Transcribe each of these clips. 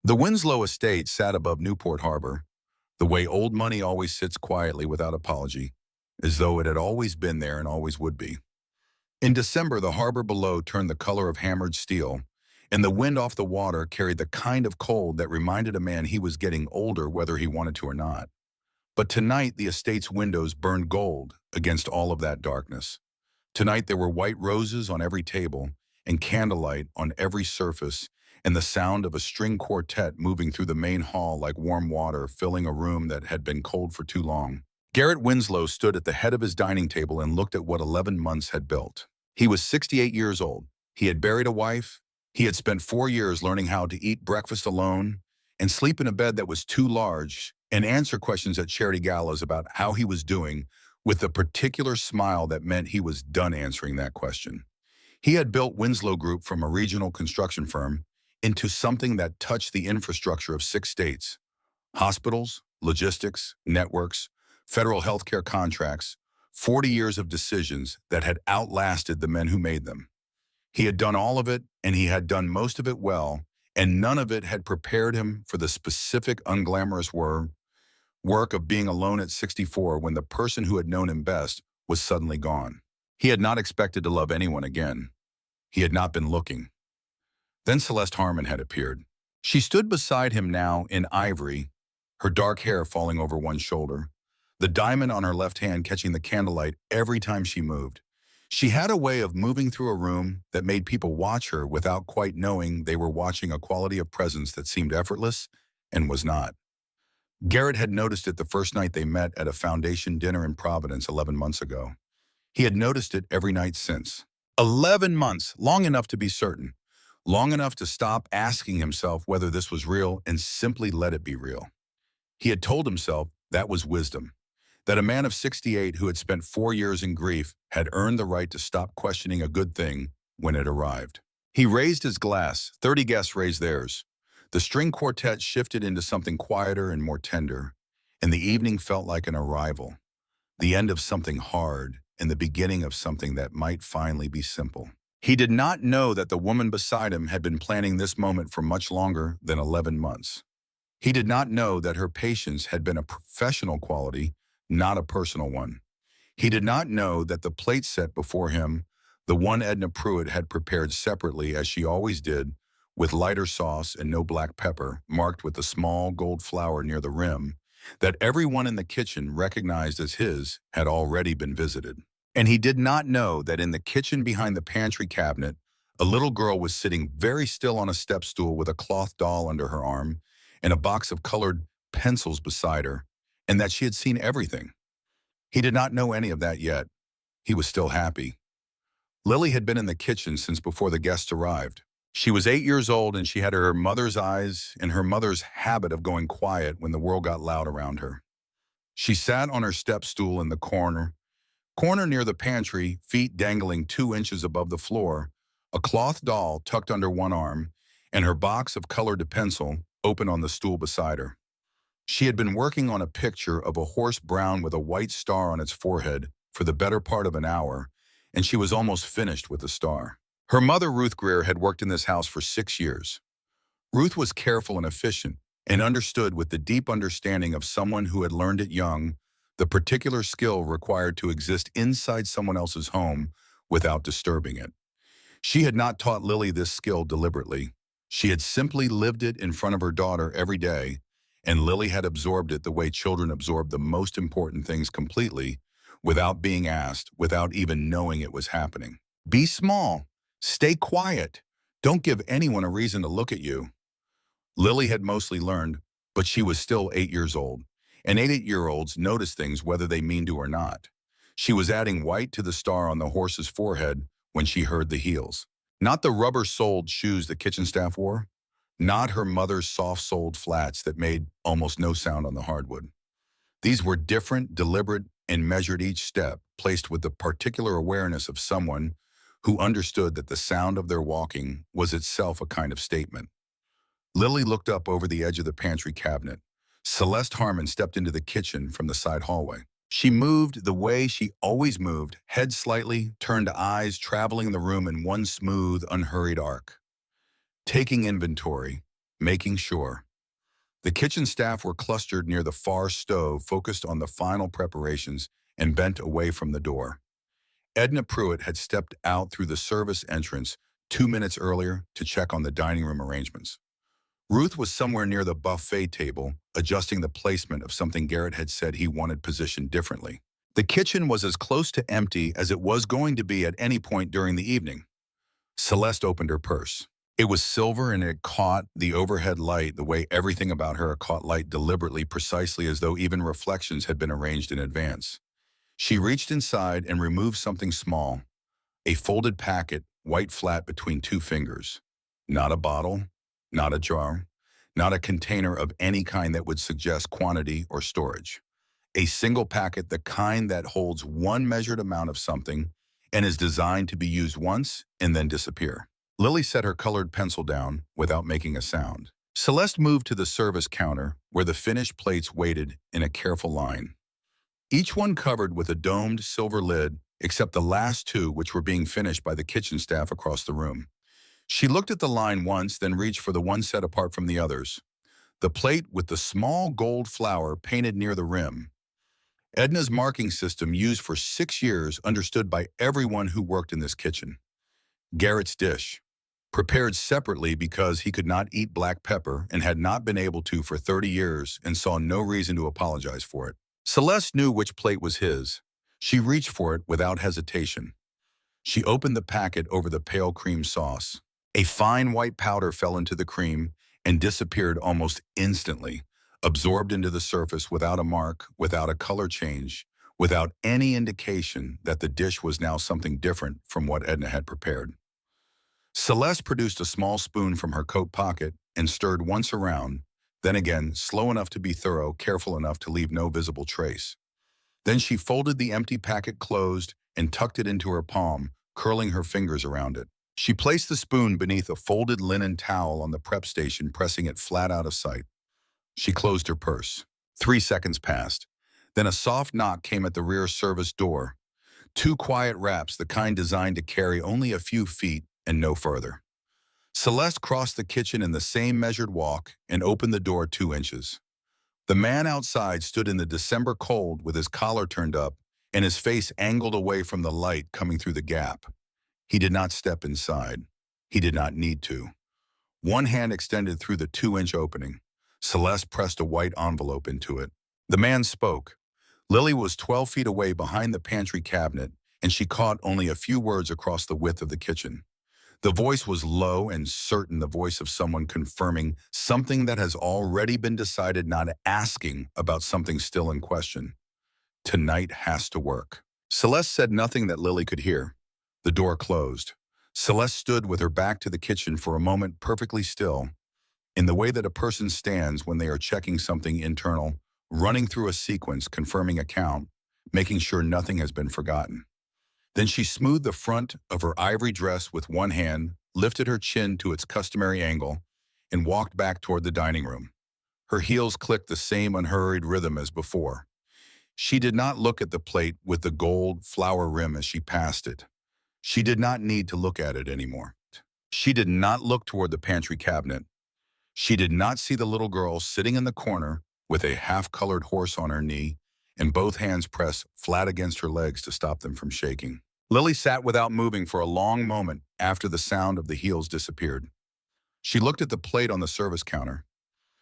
The Winslow estate sat above Newport Harbor, the way old money always sits quietly without apology, as though it had always been there and always would be. In December, the harbor below turned the color of hammered steel, and the wind off the water carried the kind of cold that reminded a man he was getting older whether he wanted to or not. But tonight, the estate's windows burned gold against all of that darkness. Tonight, there were white roses on every table and candlelight on every surface, and the sound of a string quartet moving through the main hall like warm water filling a room that had been cold for too long. Garrett Winslow stood at the head of his dining table and looked at what 11 months had built. He was 68 years old. He had buried a wife. He had spent 4 years learning how to eat breakfast alone and sleep in a bed that was too large and answer questions at charity galas about how he was doing with the particular smile that meant he was done answering that question. He had built Winslow Group from a regional construction firm into something that touched the infrastructure of 6 states: hospitals, logistics, networks, federal healthcare contracts, 40 years of decisions that had outlasted the men who made them. He had done all of it, and he had done most of it well, and none of it had prepared him for the specific unglamorous work of being alone at 64 when the person who had known him best was suddenly gone. He had not expected to love anyone again. He had not been looking. Then Celeste Harmon had appeared. She stood beside him now in ivory, her dark hair falling over one shoulder, the diamond on her left hand catching the candlelight every time she moved. She had a way of moving through a room that made people watch her without quite knowing they were watching a quality of presence that seemed effortless and was not. Garrett had noticed it the first night they met at a foundation dinner in Providence 11 months ago. He had noticed it every night since. 11 months, long enough to be certain, long enough to stop asking himself whether this was real and simply let it be real. He had told himself that was wisdom, that a man of 68 who had spent 4 years in grief had earned the right to stop questioning a good thing when it arrived. He raised his glass. 30 guests raised theirs. The string quartet shifted into something quieter and more tender, and the evening felt like an arrival, the end of something hard and the beginning of something that might finally be simple. He did not know that the woman beside him had been planning this moment for much longer than 11 months. He did not know that her patience had been a professional quality, not a personal one. He did not know that the plate set before him, the one Edna Pruitt had prepared separately as she always did, with lighter sauce and no black pepper, marked with a small gold flower near the rim, that everyone in the kitchen recognized as his had already been visited. And he did not know that in the kitchen behind the pantry cabinet, a little girl was sitting very still on a step stool with a cloth doll under her arm and a box of colored pencils beside her, and that she had seen everything. He did not know any of that yet. He was still happy. Lily had been in the kitchen since before the guests arrived. She was 8 years old, and she had her mother's eyes and her mother's habit of going quiet when the world got loud around her. She sat on her step stool in the corner near the pantry, feet dangling 2 inches above the floor, a cloth doll tucked under one arm, and her box of colored pencil open on the stool beside her. She had been working on a picture of a horse brown with a white star on its forehead for the better part of an hour, and she was almost finished with the star. Her mother, Ruth Greer, had worked in this house for 6 years. Ruth was careful and efficient and understood with the deep understanding of someone who had learned it young the particular skill required to exist inside someone else's home without disturbing it. She had not taught Lily this skill deliberately. She had simply lived it in front of her daughter every day, and Lily had absorbed it the way children absorb the most important things completely, without being asked, without even knowing it was happening. Be small. Stay quiet. Don't give anyone a reason to look at you. Lily had mostly learned, but she was still 8 years old, and 8-year-olds notice things whether they mean to or not. She was adding white to the star on the horse's forehead when she heard the heels. Not the rubber-soled shoes the kitchen staff wore, not her mother's soft-soled flats that made almost no sound on the hardwood. These were different, deliberate, and measured each step, placed with the particular awareness of someone who understood that the sound of their walking was itself a kind of statement. Lily looked up over the edge of the pantry cabinet. Celeste Harmon stepped into the kitchen from the side hallway. She moved the way she always moved, head slightly, turned eyes traveling the room in one smooth, unhurried arc. Taking inventory, making sure. The kitchen staff were clustered near the far stove, focused on the final preparations and bent away from the door. Edna Pruitt had stepped out through the service entrance 2 minutes earlier to check on the dining room arrangements. Ruth was somewhere near the buffet table, adjusting the placement of something Garrett had said he wanted positioned differently. The kitchen was as close to empty as it was going to be at any point during the evening. Celeste opened her purse. It was silver and it caught the overhead light the way everything about her caught light deliberately, precisely as though even reflections had been arranged in advance. She reached inside and removed something small, a folded packet, white flat between two fingers. Not a bottle, not a jar, not a container of any kind that would suggest quantity or storage. A single packet, the kind that holds one measured amount of something and is designed to be used once and then disappear. Lily set her colored pencil down without making a sound. Celeste moved to the service counter where the finished plates waited in a careful line. Each one covered with a domed silver lid, except the last two, which were being finished by the kitchen staff across the room. She looked at the line once, then reached for the one set apart from the others, the plate with the small gold flower painted near the rim. Edna's marking system, used for 6 years, understood by everyone who worked in this kitchen. Garrett's dish, prepared separately because he could not eat black pepper and had not been able to for 30 years and saw no reason to apologize for it. Celeste knew which plate was his. She reached for it without hesitation. She opened the packet over the pale cream sauce. A fine white powder fell into the cream and disappeared almost instantly, absorbed into the surface without a mark, without a color change, without any indication that the dish was now something different from what Edna had prepared. Celeste produced a small spoon from her coat pocket and stirred once around, then again, slow enough to be thorough, careful enough to leave no visible trace. Then she folded the empty packet closed and tucked it into her palm, curling her fingers around it. She placed the spoon beneath a folded linen towel on the prep station, pressing it flat out of sight. She closed her purse. 3 seconds passed. Then a soft knock came at the rear service door. 2 quiet raps, the kind designed to carry only a few feet and no further. Celeste crossed the kitchen in the same measured walk and opened the door 2 inches. The man outside stood in the December cold with his collar turned up and his face angled away from the light coming through the gap. He did not step inside. He did not need to. One hand extended through the 2-inch opening. Celeste pressed a white envelope into it. The man spoke. Lily was 12 feet away behind the pantry cabinet, and she caught only a few words across the width of the kitchen. The voice was low and certain, the voice of someone confirming something that has already been decided, not asking about something still in question. Tonight has to work. Celeste said nothing that Lily could hear. The door closed. Celeste stood with her back to the kitchen for a moment, perfectly still, in the way that a person stands when they are checking something internal, running through a sequence, confirming a count, making sure nothing has been forgotten. Then she smoothed the front of her ivory dress with one hand, lifted her chin to its customary angle, and walked back toward the dining room. Her heels clicked the same unhurried rhythm as before. She did not look at the plate with the gold flower rim as she passed it. She did not need to look at it anymore. She did not look toward the pantry cabinet. She did not see the little girl sitting in the corner with a half-colored horse on her knee and both hands pressed flat against her legs to stop them from shaking. Lily sat without moving for a long moment after the sound of the heels disappeared. She looked at the plate on the service counter.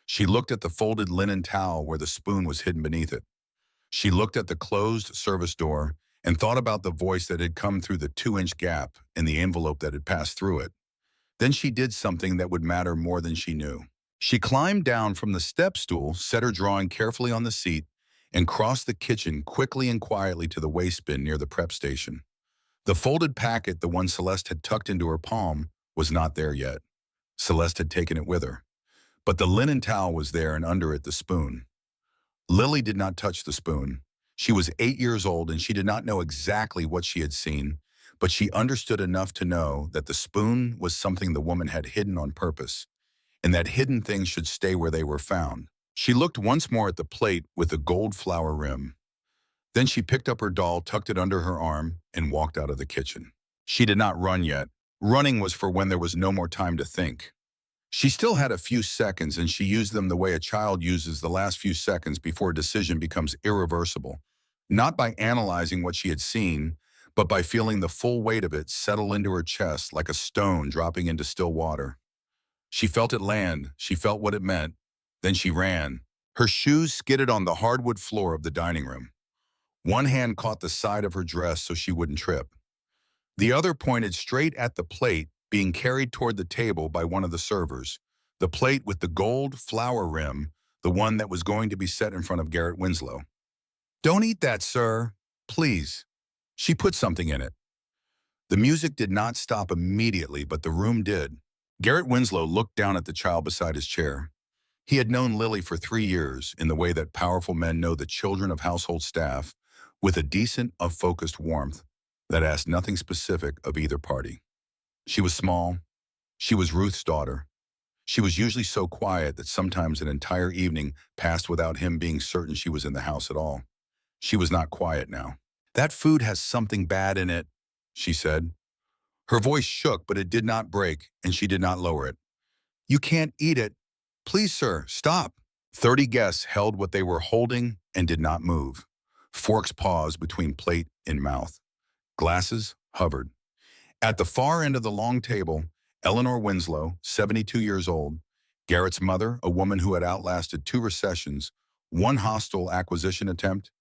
She looked at the folded linen towel where the spoon was hidden beneath it. She looked at the closed service door and thought about the voice that had come through the 2-inch gap in the envelope that had passed through it. Then she did something that would matter more than she knew. She climbed down from the step stool, set her drawing carefully on the seat, and crossed the kitchen quickly and quietly to the waste bin near the prep station. The folded packet, the one Celeste had tucked into her palm, was not there yet. Celeste had taken it with her. But the linen towel was there, and under it the spoon. Lily did not touch the spoon. She was 8 years old and she did not know exactly what she had seen, but she understood enough to know that the spoon was something the woman had hidden on purpose, and that hidden things should stay where they were found. She looked once more at the plate with the gold flower rim. Then she picked up her doll, tucked it under her arm, and walked out of the kitchen. She did not run yet. Running was for when there was no more time to think. She still had a few seconds, and she used them the way a child uses the last few seconds before a decision becomes irreversible. Not by analyzing what she had seen, but by feeling the full weight of it settle into her chest like a stone dropping into still water. She felt it land, she felt what it meant. Then she ran. Her shoes skidded on the hardwood floor of the dining room. One hand caught the side of her dress so she wouldn't trip. The other pointed straight at the plate being carried toward the table by one of the servers. The plate with the gold flower rim, the one that was going to be set in front of Garrett Winslow. "Don't eat that, sir. Please." She put something in it. The music did not stop immediately, but the room did. Garrett Winslow looked down at the child beside his chair. He had known Lily for 3 years in the way that powerful men know the children of household staff, with a decent, focused warmth that asked nothing specific of either party. She was small. She was Ruth's daughter. She was usually so quiet that sometimes an entire evening passed without him being certain she was in the house at all. She was not quiet now. "That food has something bad in it," she said. Her voice shook, but it did not break, and she did not lower it. "You can't eat it. Please, sir, stop." 30 guests held what they were holding and did not move. Forks paused between plate and mouth. Glasses hovered. At the far end of the long table, Eleanor Winslow, 72 years old, Garrett's mother, a woman who had outlasted 2 recessions, 1 hostile acquisition attempt,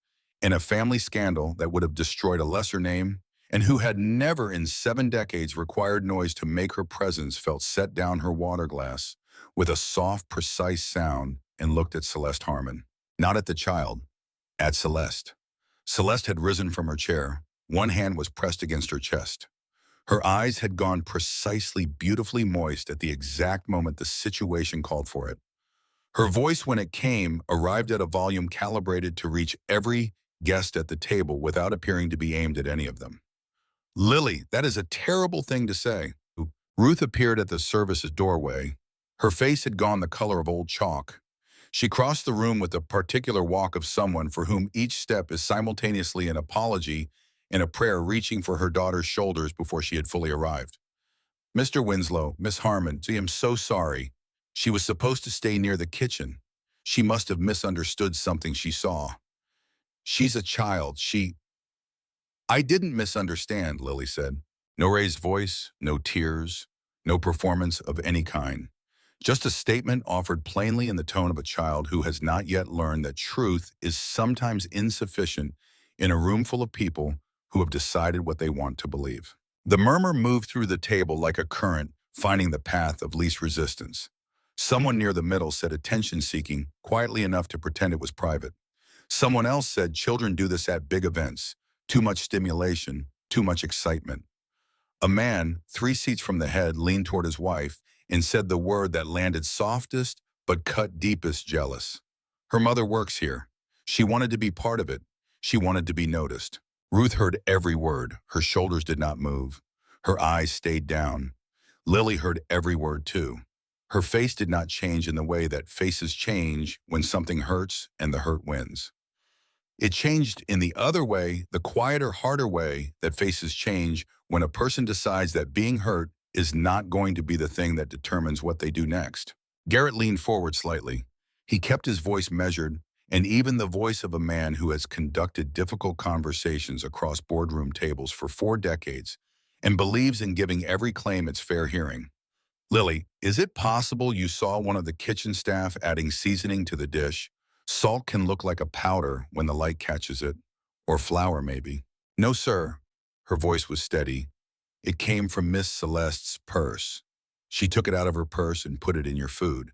and a family scandal that would have destroyed a lesser name, and who had never in 7 decades required noise to make her presence felt, set down her water glass with a soft, precise sound and looked at Celeste Harmon. Not at the child, at Celeste. Celeste had risen from her chair. One hand was pressed against her chest. Her eyes had gone precisely beautifully moist at the exact moment the situation called for it. Her voice, when it came, arrived at a volume calibrated to reach every guest at the table without appearing to be aimed at any of them. "Lily, that is a terrible thing to say." Ruth appeared at the service's doorway. Her face had gone the color of old chalk. She crossed the room with the particular walk of someone for whom each step is simultaneously an apology and a prayer, reaching for her daughter's shoulders before she had fully arrived. "Mr. Winslow, Miss Harmon, I am so sorry. She was supposed to stay near the kitchen. She must have misunderstood something she saw. She's a child. "I didn't misunderstand," Lily said. No raised voice, no tears, no performance of any kind. Just a statement offered plainly in the tone of a child who has not yet learned that truth is sometimes insufficient in a room full of people who have decided what they want to believe. The murmur moved through the table like a current, finding the path of least resistance. Someone near the middle said attention-seeking, quietly enough to pretend it was private. Someone else said children do this at big events. Too much stimulation, too much excitement. A man, 3 seats from the head, leaned toward his wife and said the word that landed softest but cut deepest: jealous. Her mother works here. She wanted to be part of it. She wanted to be noticed. Ruth heard every word. Her shoulders did not move. Her eyes stayed down. Lily heard every word too. Her face did not change in the way that faces change when something hurts and the hurt wins. It changed in the other way, the quieter, harder way that faces change when a person decides that being hurt is not going to be the thing that determines what they do next. Garrett leaned forward slightly. He kept his voice measured, and even the voice of a man who has conducted difficult conversations across boardroom tables for 4 decades and believes in giving every claim its fair hearing. "Lily, is it possible you saw one of the kitchen staff adding seasoning to the dish? Salt can look like a powder when the light catches it, or flour maybe." "No, sir." Her voice was steady. "It came from Miss Celeste's purse. She took it out of her purse and put it in your food.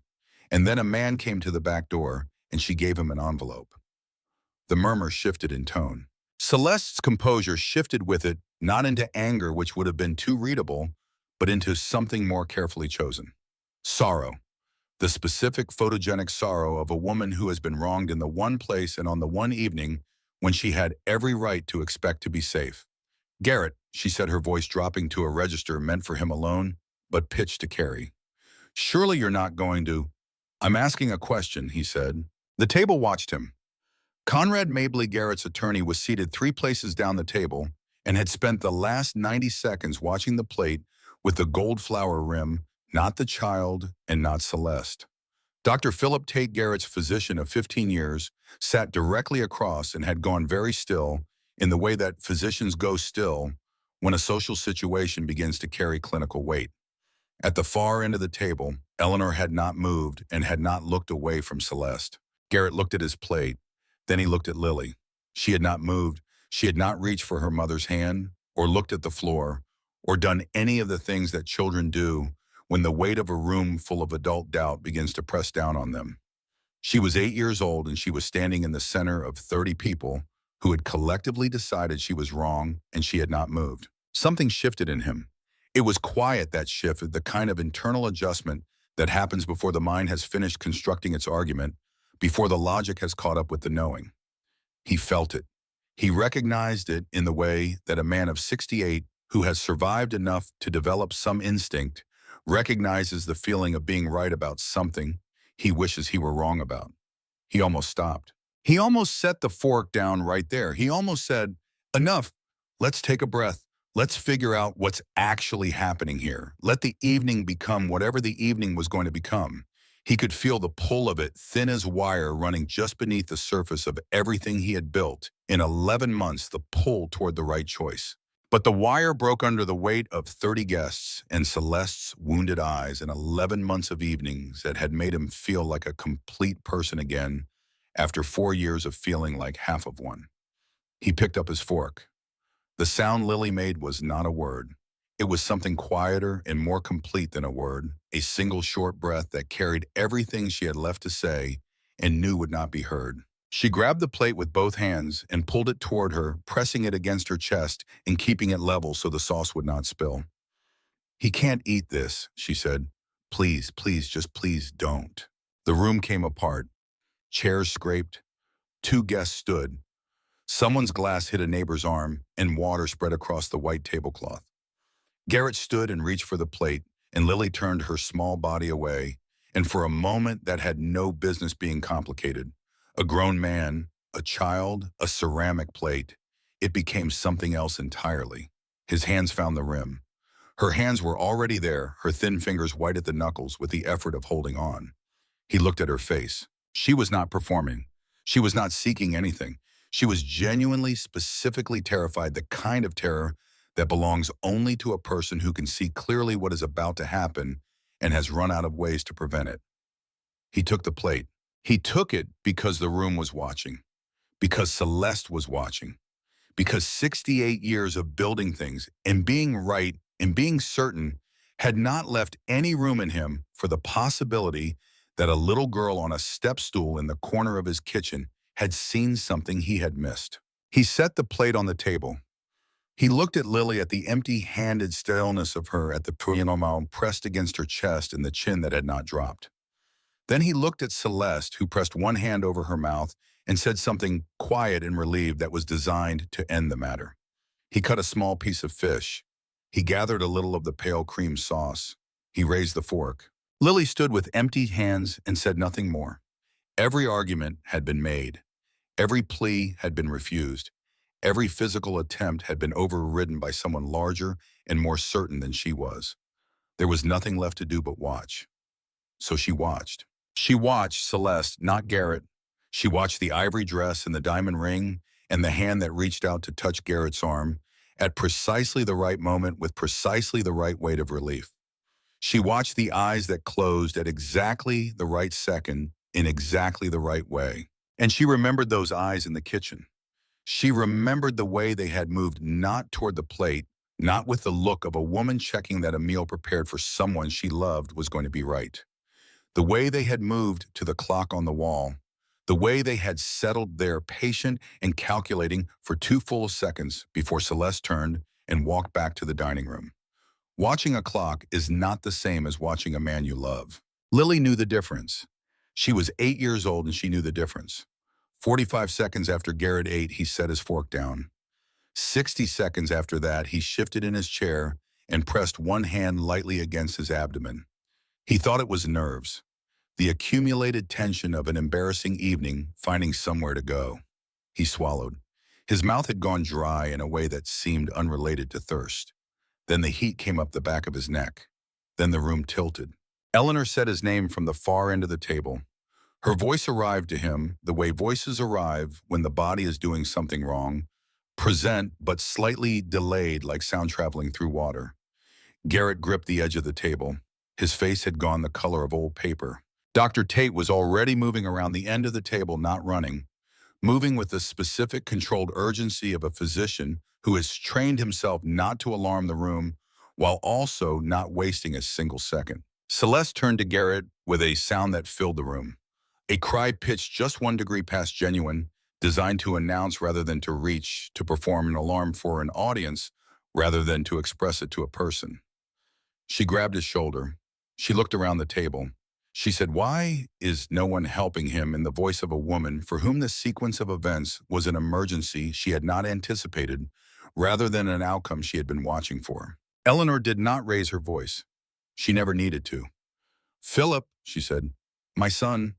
And then a man came to the back door, and she gave him an envelope." The murmur shifted in tone. Celeste's composure shifted with it, not into anger, which would have been too readable, but into something more carefully chosen. Sorrow. The specific photogenic sorrow of a woman who has been wronged in the one place and on the one evening when she had every right to expect to be safe. "Garrett," she said, her voice dropping to a register meant for him alone, but pitched to carry. "Surely you're not going to—" "I'm asking a question," he said. The table watched him. Conrad Mabley, Garrett's attorney, was seated 3 places down the table and had spent the last 90 seconds watching the plate with the gold flower rim not the child and not Celeste. Dr. Philip Tate Garrett's physician of 15 years sat directly across and had gone very still in the way that physicians go still when a social situation begins to carry clinical weight. At the far end of the table, Eleanor had not moved and had not looked away from Celeste. Garrett looked at his plate. Then he looked at Lily. She had not moved. She had not reached for her mother's hand or looked at the floor or done any of the things that children do when the weight of a room full of adult doubt begins to press down on them. She was 8 years old and she was standing in the center of 30 people who had collectively decided she was wrong and she had not moved. Something shifted in him. It was quiet, that shift, the kind of internal adjustment that happens before the mind has finished constructing its argument, before the logic has caught up with the knowing. He felt it. He recognized it in the way that a man of 68 who has survived enough to develop some instinct recognizes the feeling of being right about something he wishes he were wrong about. He almost stopped. He almost set the fork down right there. He almost said, "Enough. Let's take a breath. Let's figure out what's actually happening here. Let the evening become whatever the evening was going to become." He could feel the pull of it, thin as wire, running just beneath the surface of everything he had built. In 11 months, the pull toward the right choice. But the wire broke under the weight of 30 guests and Celeste's wounded eyes and 11 months of evenings that had made him feel like a complete person again after 4 years of feeling like half of one. He picked up his fork. The sound Lily made was not a word. It was something quieter and more complete than a word, a single short breath that carried everything she had left to say and knew would not be heard. She grabbed the plate with both hands and pulled it toward her, pressing it against her chest and keeping it level so the sauce would not spill. "He can't eat this," she said. "Please, please, just please don't." The room came apart. Chairs scraped. Two guests stood. Someone's glass hit a neighbor's arm, and water spread across the white tablecloth. Garrett stood and reached for the plate, and Lily turned her small body away, and for a moment that had no business being complicated. A grown man, a child, a ceramic plate. It became something else entirely. His hands found the rim. Her hands were already there, her thin fingers white at the knuckles with the effort of holding on. He looked at her face. She was not performing. She was not seeking anything. She was genuinely, specifically terrified, the kind of terror that belongs only to a person who can see clearly what is about to happen and has run out of ways to prevent it. He took the plate. He took it because the room was watching, because Celeste was watching, because 68 years of building things and being right and being certain had not left any room in him for the possibility that a little girl on a step stool in the corner of his kitchen had seen something he had missed. He set the plate on the table. He looked at Lily, at the empty-handed stillness of her, at the piano pressed against her chest and the chin that had not dropped. Then he looked at Celeste, who pressed one hand over her mouth and said something quiet and relieved that was designed to end the matter. He cut a small piece of fish. He gathered a little of the pale cream sauce. He raised the fork. Lily stood with empty hands and said nothing more. Every argument had been made. Every plea had been refused. Every physical attempt had been overridden by someone larger and more certain than she was. There was nothing left to do but watch. So she watched. She watched Celeste, not Garrett. She watched the ivory dress and the diamond ring and the hand that reached out to touch Garrett's arm at precisely the right moment with precisely the right weight of relief. She watched the eyes that closed at exactly the right second in exactly the right way. And she remembered those eyes in the kitchen. She remembered the way they had moved not toward the plate, not with the look of a woman checking that a meal prepared for someone she loved was going to be right. The way they had moved to the clock on the wall, the way they had settled there patient and calculating for 2 full seconds before Celeste turned and walked back to the dining room. Watching a clock is not the same as watching a man you love. Lily knew the difference. She was 8 years old and she knew the difference. 45 seconds after Garrett ate, he set his fork down. 60 seconds after that, he shifted in his chair and pressed one hand lightly against his abdomen. He thought it was nerves, the accumulated tension of an embarrassing evening finding somewhere to go. He swallowed. His mouth had gone dry in a way that seemed unrelated to thirst. Then the heat came up the back of his neck. Then the room tilted. Eleanor said his name from the far end of the table. Her voice arrived to him the way voices arrive when the body is doing something wrong, present but slightly delayed like sound traveling through water. Garrett gripped the edge of the table. His face had gone the color of old paper. Dr. Tate was already moving around the end of the table, not running, moving with the specific controlled urgency of a physician who has trained himself not to alarm the room while also not wasting a single second. Celeste turned to Garrett with a sound that filled the room. A cry pitched just 1 degree past genuine, designed to announce rather than to reach, to perform an alarm for an audience rather than to express it to a person. She grabbed his shoulder. She looked around the table. She said, "Why is no one helping him?" in the voice of a woman for whom this sequence of events was an emergency she had not anticipated, rather than an outcome she had been watching for. Eleanor did not raise her voice. She never needed to. "Philip," she said, "my son."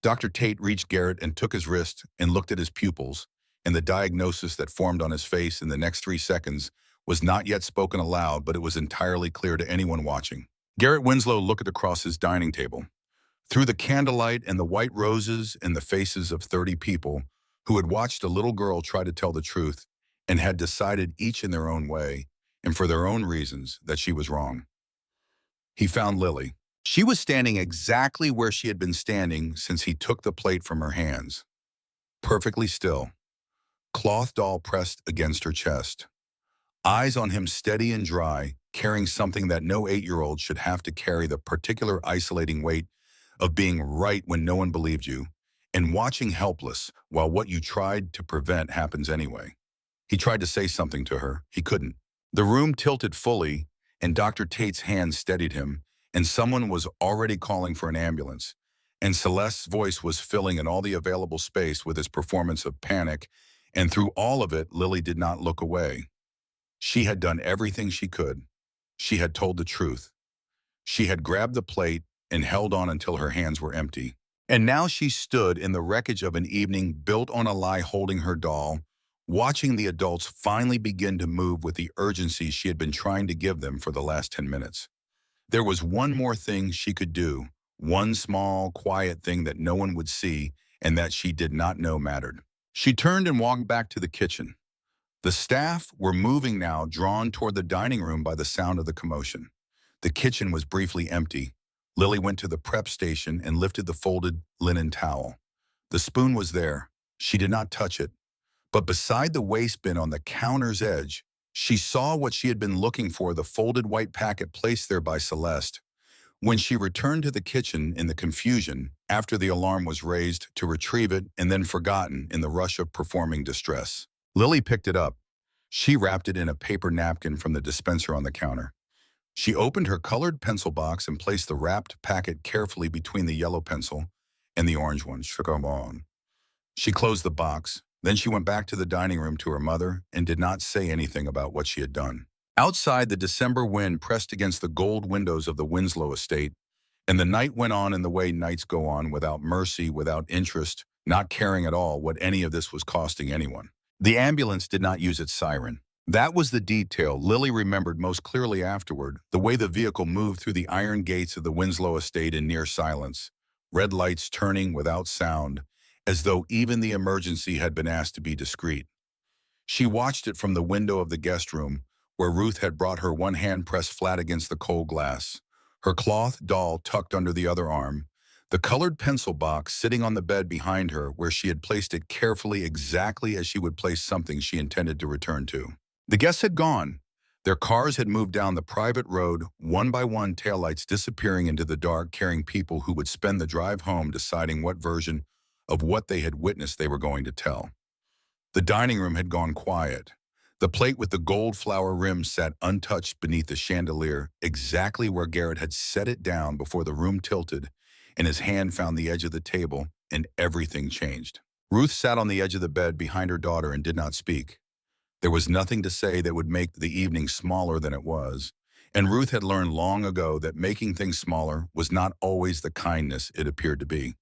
Dr. Tate reached Garrett and took his wrist and looked at his pupils, and the diagnosis that formed on his face in the next 3 seconds was not yet spoken aloud, but it was entirely clear to anyone watching. Garrett Winslow looked across his dining table. Through the candlelight and the white roses and the faces of 30 people who had watched a little girl try to tell the truth and had decided each in their own way and for their own reasons that she was wrong. He found Lily. She was standing exactly where she had been standing since he took the plate from her hands. Perfectly still, cloth doll pressed against her chest. Eyes on him steady and dry, carrying something that no 8-year-old should have to carry, the particular isolating weight of being right when no one believed you, and watching helpless while what you tried to prevent happens anyway. He tried to say something to her. He couldn't. The room tilted fully, and Dr. Tate's hand steadied him, and someone was already calling for an ambulance, and Celeste's voice was filling in all the available space with his performance of panic, and through all of it, Lily did not look away. She had done everything she could. She had told the truth. She had grabbed the plate and held on until her hands were empty. And now she stood in the wreckage of an evening built on a lie, holding her doll, watching the adults finally begin to move with the urgency she had been trying to give them for the last 10 minutes. There was one more thing she could do, one small, quiet thing that no one would see and that she did not know mattered. She turned and walked back to the kitchen. The staff were moving now, drawn toward the dining room by the sound of the commotion. The kitchen was briefly empty. Lily went to the prep station and lifted the folded linen towel. The spoon was there. She did not touch it. But beside the waste bin on the counter's edge, she saw what she had been looking for, the folded white packet placed there by Celeste. When she returned to the kitchen in the confusion, after the alarm was raised, to retrieve it and then forgotten in the rush of performing distress. Lily picked it up. She wrapped it in a paper napkin from the dispenser on the counter. She opened her colored pencil box and placed the wrapped packet carefully between the yellow pencil and the orange one. She closed the box. Then she went back to the dining room to her mother and did not say anything about what she had done. Outside, the December wind pressed against the gold windows of the Winslow estate, and the night went on in the way nights go on, without mercy, without interest, not caring at all what any of this was costing anyone. The ambulance did not use its siren. That was the detail Lily remembered most clearly afterward, the way the vehicle moved through the iron gates of the Winslow estate in near silence, red lights turning without sound, as though even the emergency had been asked to be discreet. She watched it from the window of the guest room, where Ruth had brought her one hand pressed flat against the cold glass, her cloth doll tucked under the other arm, the colored pencil box sitting on the bed behind her where she had placed it carefully, exactly as she would place something she intended to return to. The guests had gone. Their cars had moved down the private road, one by one, taillights disappearing into the dark, carrying people who would spend the drive home deciding what version of what they had witnessed they were going to tell. The dining room had gone quiet. The plate with the gold flower rim sat untouched beneath the chandelier, exactly where Garrett had set it down before the room tilted, and his hand found the edge of the table, and everything changed. Ruth sat on the edge of the bed behind her daughter and did not speak. There was nothing to say that would make the evening smaller than it was, and Ruth had learned long ago that making things smaller was not always the kindness it appeared to be.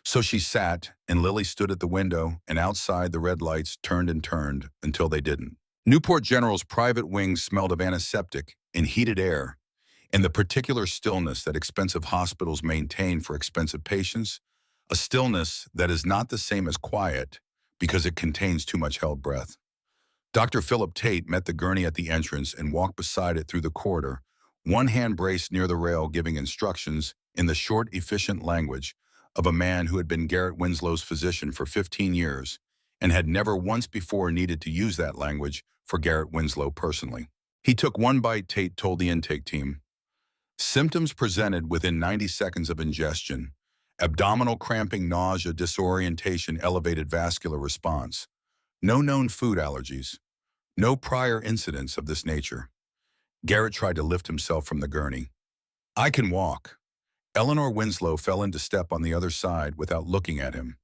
So she sat, and Lily stood at the window, and outside the red lights turned and turned until they didn't. Newport General's private wing smelled of antiseptic and heated air. and the particular stillness that expensive hospitals maintain for expensive patients, a stillness that is not the same as quiet because it contains too much held breath. Dr. Philip Tate met the gurney at the entrance and walked beside it through the corridor, one hand braced near the rail giving instructions in the short, efficient language of a man who had been Garrett Winslow's physician for 15 years and had never once before needed to use that language for Garrett Winslow personally. He took one bite, Tate told the intake team. Symptoms presented within 90 seconds of ingestion: abdominal cramping, nausea, disorientation, elevated vascular response. No known food allergies. No prior incidents of this nature. Garrett tried to lift himself from the gurney. I can walk. Eleanor Winslow fell into step on the other side without looking at him.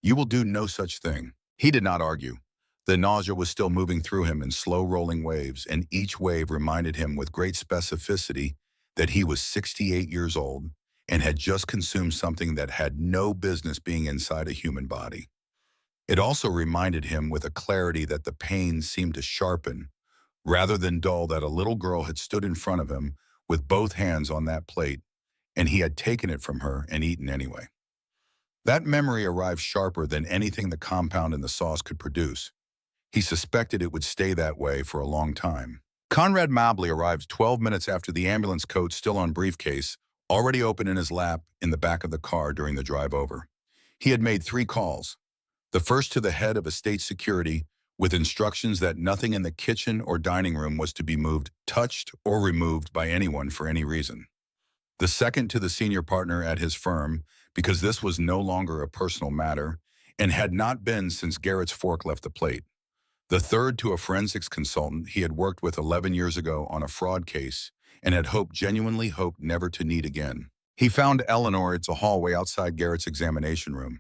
You will do no such thing. He did not argue. The nausea was still moving through him in slow rolling waves, and each wave reminded him with great specificity that he was 68 years old and had just consumed something that had no business being inside a human body. It also reminded him with a clarity that the pain seemed to sharpen, rather than dull, that a little girl had stood in front of him with both hands on that plate, and he had taken it from her and eaten anyway. That memory arrived sharper than anything the compound in the sauce could produce. He suspected it would stay that way for a long time. Conrad Mobley arrived 12 minutes after the ambulance coat, still on briefcase, already open in his lap in the back of the car during the drive over. He had made 3 calls. The first to the head of estate security, with instructions that nothing in the kitchen or dining room was to be moved, touched, or removed by anyone for any reason. The second to the senior partner at his firm, because this was no longer a personal matter and had not been since Garrett's fork left the plate. The third to a forensics consultant he had worked with 11 years ago on a fraud case and had genuinely hoped never to need again. He found Eleanor at a hallway outside Garrett's examination room.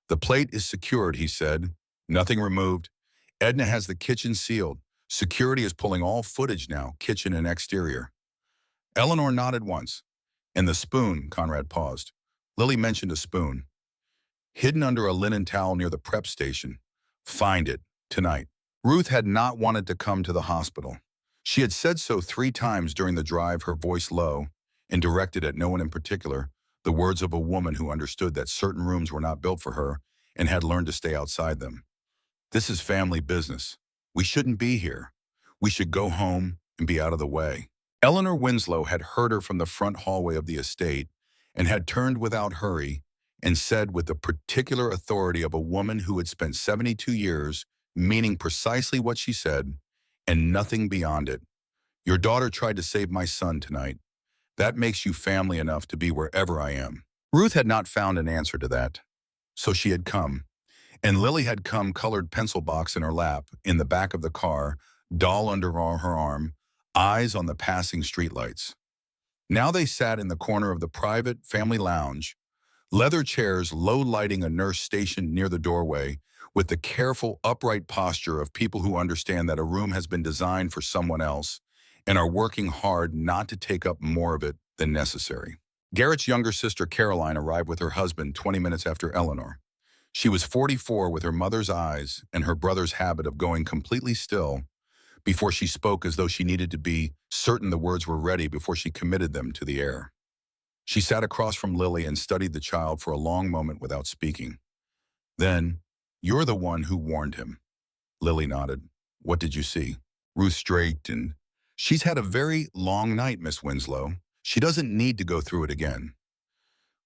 The plate is secured, he said. Nothing removed. Edna has the kitchen sealed. Security is pulling all footage now, kitchen and exterior. Eleanor nodded once. And the spoon, Conrad paused. Lily mentioned a spoon. Hidden under a linen towel near the prep station. Find it, tonight. Ruth had not wanted to come to the hospital. She had said so 3 times during the drive, her voice low and directed at no one in particular, the words of a woman who understood that certain rooms were not built for her and had learned to stay outside them. This is family business. We shouldn't be here. We should go home and be out of the way. Eleanor Winslow had heard her from the front hallway of the estate and had turned without hurry and said with the particular authority of a woman who had spent 72 years meaning precisely what she said and nothing beyond it. Your daughter tried to save my son tonight. That makes you family enough to be wherever I am. Ruth had not found an answer to that. So she had come. And Lily had come, colored pencil box in her lap, in the back of the car, doll under her arm, eyes on the passing streetlights. Now they sat in the corner of the private family lounge, leather chairs low lighting a nurse stationed near the doorway, with the careful, upright posture of people who understand that a room has been designed for someone else and are working hard not to take up more of it than necessary. Garrett's younger sister Caroline arrived with her husband 20 minutes after Eleanor. She was 44 with her mother's eyes and her brother's habit of going completely still before she spoke, as though she needed to be certain the words were ready before she committed them to the air. She sat across from Lily and studied the child for a long moment without speaking. Then, you're the one who warned him. Lily nodded. What did you see? Ruth straightened. She's had a very long night, Miss Winslow. She doesn't need to go through it again.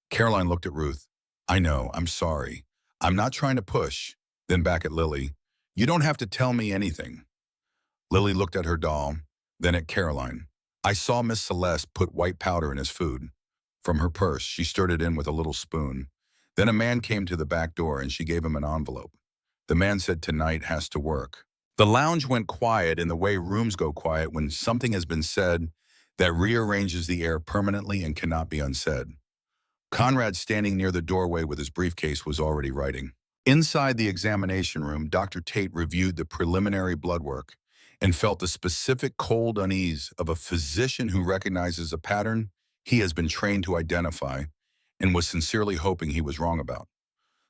Caroline looked at Ruth. I know, I'm sorry. I'm not trying to push. Then back at Lily. You don't have to tell me anything. Lily looked at her doll, then at Caroline. I saw Miss Celeste put white powder in his food. From her purse, she stirred it in with a little spoon. Then a man came to the back door and she gave him an envelope. The man said, tonight has to work. The lounge went quiet in the way rooms go quiet when something has been said that rearranges the air permanently and cannot be unsaid. Conrad, standing near the doorway with his briefcase, was already writing. Inside the examination room, Dr. Tate reviewed the preliminary blood work and felt the specific cold unease of a physician who recognizes a pattern he has been trained to identify and was sincerely hoping he was wrong about.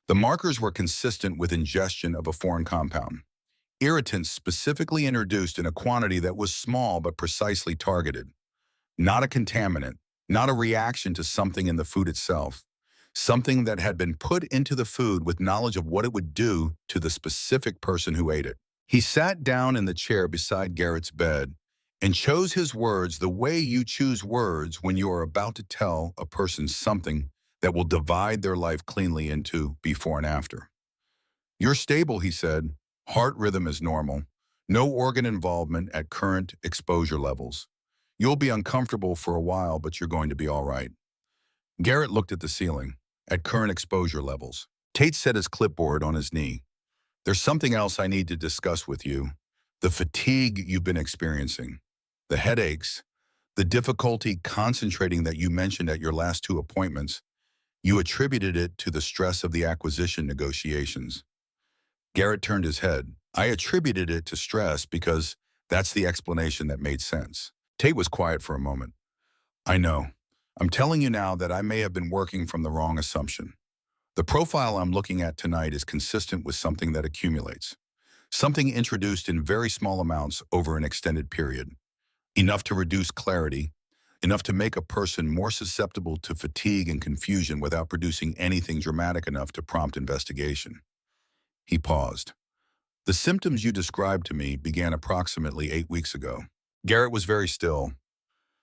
The markers were consistent with ingestion of a foreign compound. Irritants specifically introduced in a quantity that was small but precisely targeted. not a contaminant, not a reaction to something in the food itself, something that had been put into the food with knowledge of what it would do to the specific person who ate it. He sat down in the chair beside Garrett's bed and chose his words the way you choose words when you are about to tell a person something that will divide their life cleanly into before and after. "You're stable," he said. "Heart rhythm is normal. No organ involvement at current exposure levels. You'll be uncomfortable for a while, but you're going to be all right." Garrett looked at the ceiling, at current exposure levels. Tate set his clipboard on his knee. "There's something else I need to discuss with you. The fatigue you've been experiencing, the headaches, the difficulty concentrating that you mentioned at your last two appointments. You attributed it to the stress of the acquisition negotiations." Garrett turned his head. "I attributed it to stress because that's the explanation that made sense." Tate was quiet for a moment. "I know. I'm telling you now that I may have been working from the wrong assumption. The profile I'm looking at tonight is consistent with something that accumulates, something introduced in very small amounts over an extended period, enough to reduce clarity, enough to make a person more susceptible to fatigue and confusion without producing anything dramatic enough to prompt investigation." He paused. "The symptoms you described to me began approximately 8 weeks ago." Garrett was very still.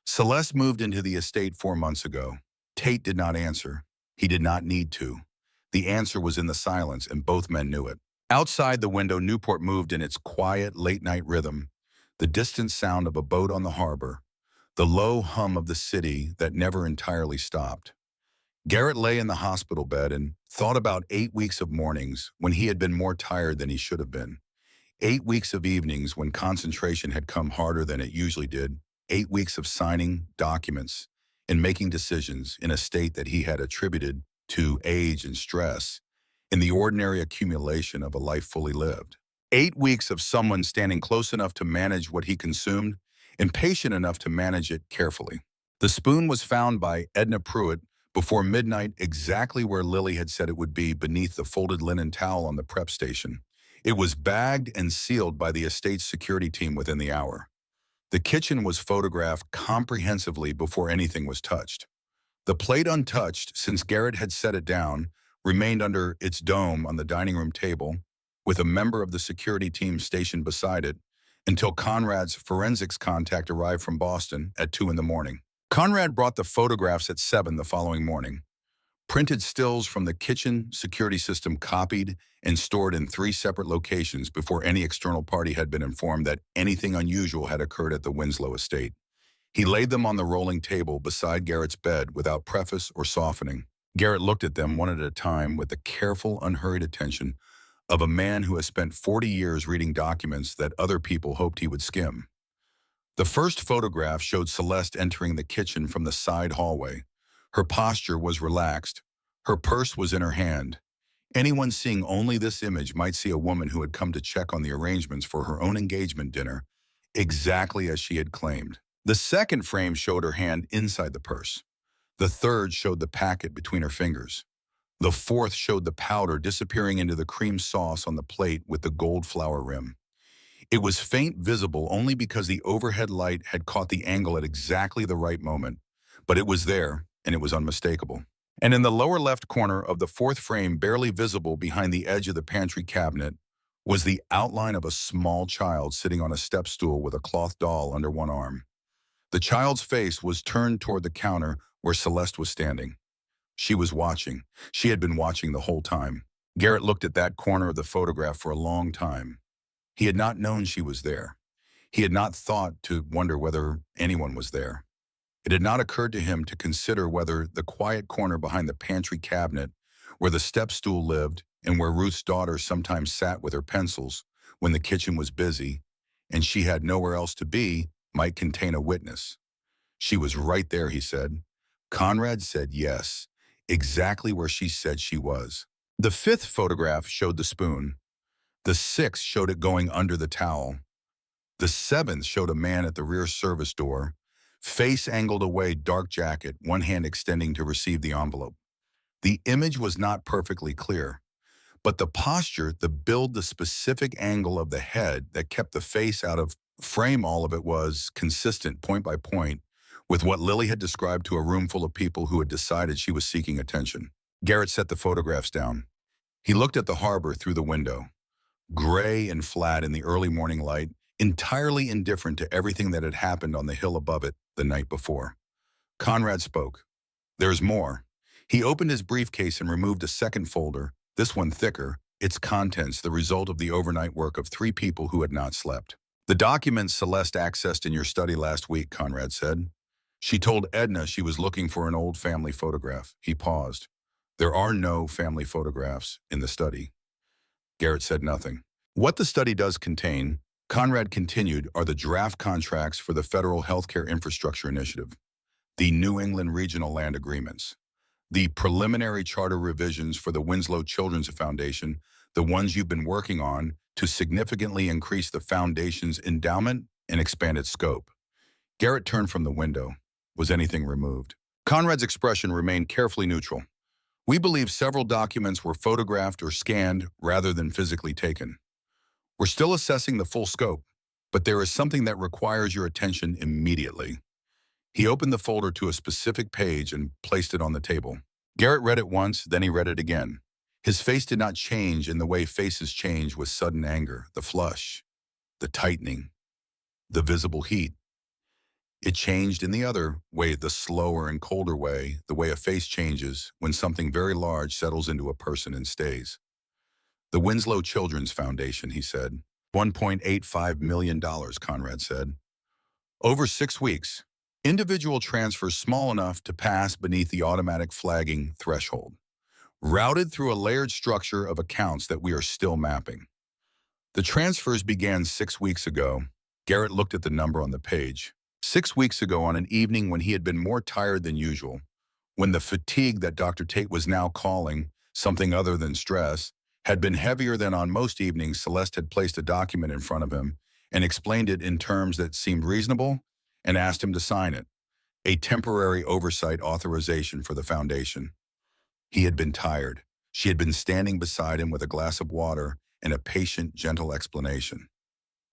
"Celeste moved into the estate 4 months ago." Tate did not answer. He did not need to. The answer was in the silence, and both men knew it. Outside the window, Newport moved in its quiet, late-night rhythm, the distant sound of a boat on the harbor, the low hum of the city that never entirely stopped. Garrett lay in the hospital bed and thought about 8 weeks of mornings when he had been more tired than he should have been. 8 weeks of evenings when concentration had come harder than it usually did. 8 weeks of signing documents and making decisions in a state that he had attributed to age and stress in the ordinary accumulation of a life fully lived. 8 weeks of someone standing close enough to manage what he consumed and patient enough to manage it carefully. The spoon was found by Edna Pruitt before midnight, exactly where Lily had said it would be, beneath the folded linen towel on the prep station. It was bagged and sealed by the estate's security team within the hour. The kitchen was photographed comprehensively before anything was touched. The plate, untouched since Garrett had set it down, remained under its dome on the dining room table, with a member of the security team stationed beside it, until Conrad's forensics contact arrived from Boston at 2 in the morning. Conrad brought the photographs at 7 the following morning. Printed stills from the kitchen security system, copied and stored in 3 separate locations before any external party had been informed that anything unusual had occurred at the Winslow estate. He laid them on the rolling table beside Garrett's bed without preface or softening. Garrett looked at them one at a time with the careful, unhurried attention of a man who has spent 40 years reading documents that other people hoped he would skim. The first photograph showed Celeste entering the kitchen from the side hallway. Her posture was relaxed. Her purse was in her hand. Anyone seeing only this image might see a woman who had come to check on the arrangements for her own engagement dinner, exactly as she had claimed. The second frame showed her hand inside the purse. The third showed the packet between her fingers. The fourth showed the powder disappearing into the cream sauce on the plate with the gold flower rim. It was faint visible only because the overhead light had caught the angle at exactly the right moment, but it was there, and it was unmistakable. And in the lower left corner of the fourth frame, barely visible behind the edge of the pantry cabinet, was the outline of a small child sitting on a step stool with a cloth doll under one arm. The child's face was turned toward the counter where Celeste was standing. She was watching. She had been watching the whole time. Garrett looked at that corner of the photograph for a long time. He had not known she was there. He had not thought to wonder whether anyone was there. It had not occurred to him to consider whether the quiet corner behind the pantry cabinet, where the step stool lived and where Ruth's daughter sometimes sat with her pencils when the kitchen was busy and she had nowhere else to be, might contain a witness. She was right there, he said. Conrad said yes, exactly where she said she was. The fifth photograph showed the spoon. The sixth showed it going under the towel. The seventh showed a man at the rear service door, face angled away, dark jacket, one hand extending to receive the envelope. The image was not perfectly clear, but the posture, the build, the specific angle of the head that kept the face out of frame, all of it was consistent point by point with what Lily had described to a room full of people who had decided she was seeking attention. Garrett set the photographs down. He looked at the harbor through the window, gray and flat in the early morning light, entirely indifferent to everything that had happened on the hill above it the night before. Conrad spoke. "There's more." He opened his briefcase and removed a second folder, this one thicker, its contents the result of the overnight work of 3 people who had not slept. "The documents Celeste accessed in your study last week," Conrad said. "She told Edna she was looking for an old family photograph." He paused. "There are no family photographs in the study." Garrett said nothing. "What the study does contain," Conrad continued, "are the draft contracts for the Federal Healthcare Infrastructure Initiative, the New England Regional Land Agreements, the preliminary charter revisions for the Winslow Children's Foundation, the ones you've been working on to significantly increase the foundation's endowment and expand its scope." Garrett turned from the window. Was anything removed? Conrad's expression remained carefully neutral. "We believe several documents were photographed or scanned rather than physically taken. We're still assessing the full scope, but there is something that requires your attention immediately." He opened the folder to a specific page and placed it on the table. Garrett read it once, then he read it again. His face did not change in the way faces change with sudden anger, the flush, the tightening, the visible heat. It changed in the other way, the slower and colder way, the way a face changes when something very large settles into a person and stays. "The Winslow Children's Foundation," he said. $1.85 million, Conrad said. "Over 6 weeks. Individual transfers small enough to pass beneath the automatic flagging threshold. Routed through a layered structure of accounts that we are still mapping. The transfers began 6 weeks ago." Garrett looked at the number on the page. 6 weeks ago, on an evening when he had been more tired than usual, when the fatigue that Dr. Tate was now calling something other than stress had been heavier than on most evenings. Celeste had placed a document in front of him and explained it in terms that seemed reasonable and asked him to sign it. A temporary oversight authorization for the foundation. He had been tired. She had been standing beside him with a glass of water and a patient, gentle explanation.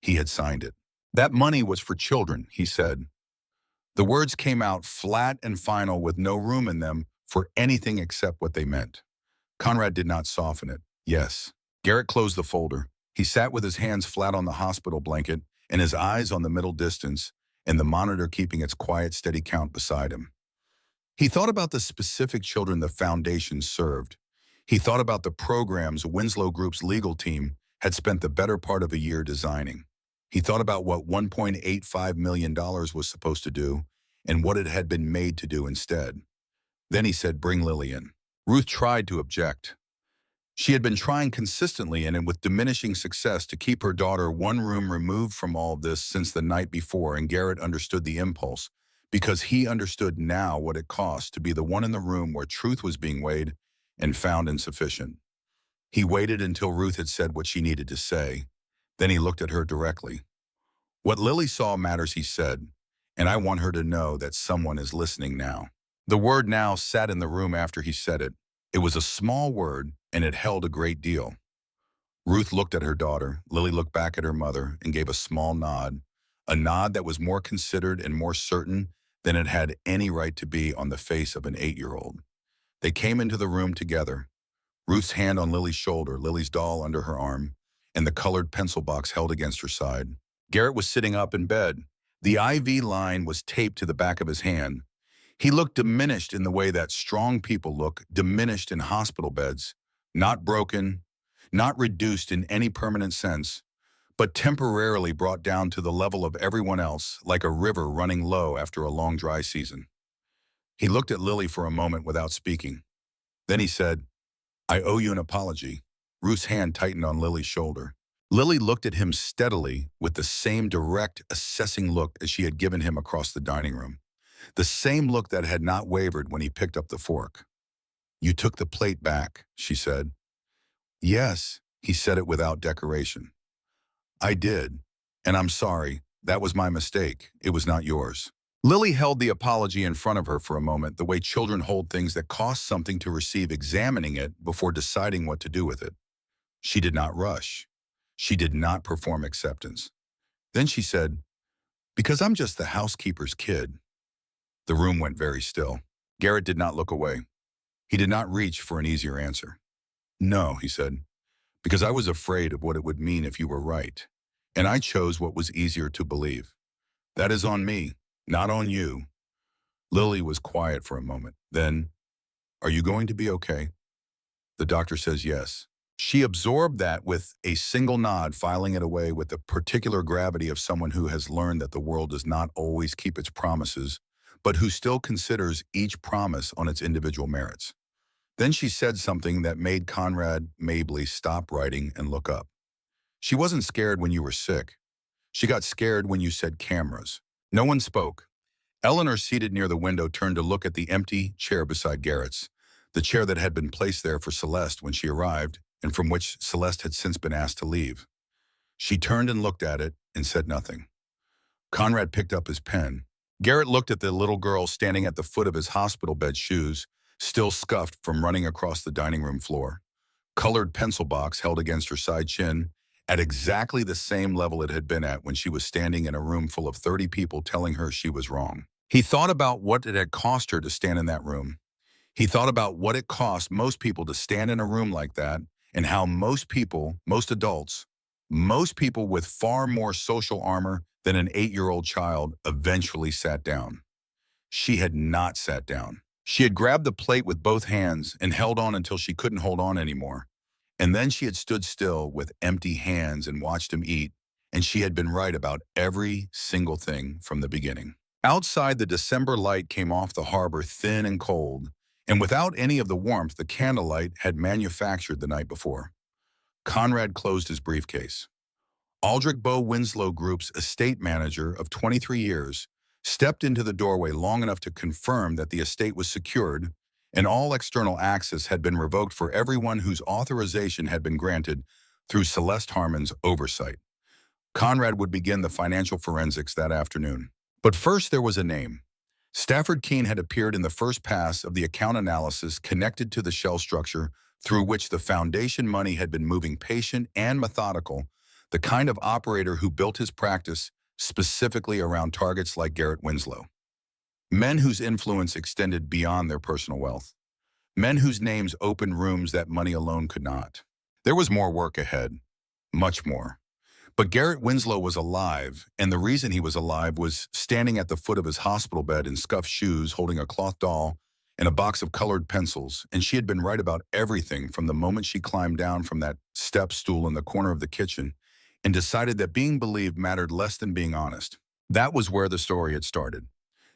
He had signed it. "That money was for children," he said. The words came out flat and final with no room in them for anything except what they meant. Conrad did not soften it. "Yes." Garrett closed the folder. He sat with his hands flat on the hospital blanket and his eyes on the middle distance and the monitor keeping its quiet, steady count beside him. He thought about the specific children the foundation served. He thought about the programs Winslow Group's legal team had spent the better part of a year designing. He thought about what $1.85 million was supposed to do and what it had been made to do instead. Then he said, "Bring Lily in." Ruth tried to object. She had been trying consistently and with diminishing success to keep her daughter one room removed from all of this since the night before, and Garrett understood the impulse because he understood now what it cost to be the one in the room where truth was being weighed and found insufficient. He waited until Ruth had said what she needed to say. Then he looked at her directly. "What Lily saw matters," he said, "and I want her to know that someone is listening now." The word "now" sat in the room after he said it. It was a small word, and it held a great deal. Ruth looked at her daughter. Lily looked back at her mother and gave a nod that was more considered and more certain than it had any right to be on the face of an 8-year-old. They came into the room together, Ruth's hand on Lily's shoulder, Lily's doll under her arm, and the colored pencil box held against her side. Garrett was sitting up in bed. The IV line was taped to the back of his hand. He looked diminished in the way that strong people look, diminished in hospital beds, not broken, not reduced in any permanent sense, but temporarily brought down to the level of everyone else, like a river running low after a long dry season. He looked at Lily for a moment without speaking. Then he said, "I owe you an apology." Ruth's hand tightened on Lily's shoulder. Lily looked at him steadily with the same direct, assessing look as she had given him across the dining room. The same look that had not wavered when he picked up the fork. "You took the plate back," she said. "Yes," he said it without decoration. "I did, and I'm sorry. That was my mistake. It was not yours." Lily held the apology in front of her for a moment, the way children hold things that cost something to receive, examining it before deciding what to do with it. She did not rush. She did not perform acceptance. Then she said, "Because I'm just the housekeeper's kid." The room went very still. Garrett did not look away. He did not reach for an easier answer. No, he said, because I was afraid of what it would mean if you were right. And I chose what was easier to believe. That is on me, not on you. Lily was quiet for a moment. Then, are you going to be okay? The doctor says yes. She absorbed that with a single nod, filing it away with the particular gravity of someone who has learned that the world does not always keep its promises, but who still considers each promise on its individual merits. Then she said something that made Conrad Mabley stop writing and look up. She wasn't scared when you were sick. She got scared when you said cameras. No one spoke. Eleanor, seated near the window, turned to look at the empty chair beside Garrett's, the chair that had been placed there for Celeste when she arrived and from which Celeste had since been asked to leave. She turned and looked at it and said nothing. Conrad picked up his pen. Garrett looked at the little girl standing at the foot of his hospital bed, shoes still scuffed from running across the dining room floor. Colored pencil box held against her side chin at exactly the same level it had been at when she was standing in a room full of 30 people telling her she was wrong. He thought about what it had cost her to stand in that room. He thought about what it cost most people to stand in a room like that and how most people, most adults, most people with far more social armor than an 8-year-old child eventually sat down. She had not sat down. She had grabbed the plate with both hands and held on until she couldn't hold on anymore. And then she had stood still with empty hands and watched him eat, and she had been right about every single thing from the beginning. Outside, the December light came off the harbor thin and cold, and without any of the warmth the candlelight had manufactured the night before. Conrad closed his briefcase. Aldrich Bow Winslow Group's estate manager of 23 years stepped into the doorway long enough to confirm that the estate was secured and all external access had been revoked for everyone whose authorization had been granted through Celeste Harmon's oversight. Conrad would begin the financial forensics that afternoon. But first there was a name. Stafford Keene had appeared in the first pass of the account analysis connected to the shell structure through which the foundation money had been moving, patient and methodical, the kind of operator who built his practice specifically around targets like Garrett Winslow. Men whose influence extended beyond their personal wealth. Men whose names opened rooms that money alone could not. There was more work ahead, much more. But Garrett Winslow was alive, and the reason he was alive was standing at the foot of his hospital bed in scuffed shoes, holding a cloth doll and a box of colored pencils, and she had been right about everything from the moment she climbed down from that step stool in the corner of the kitchen and decided that being believed mattered less than being honest. That was where the story had started.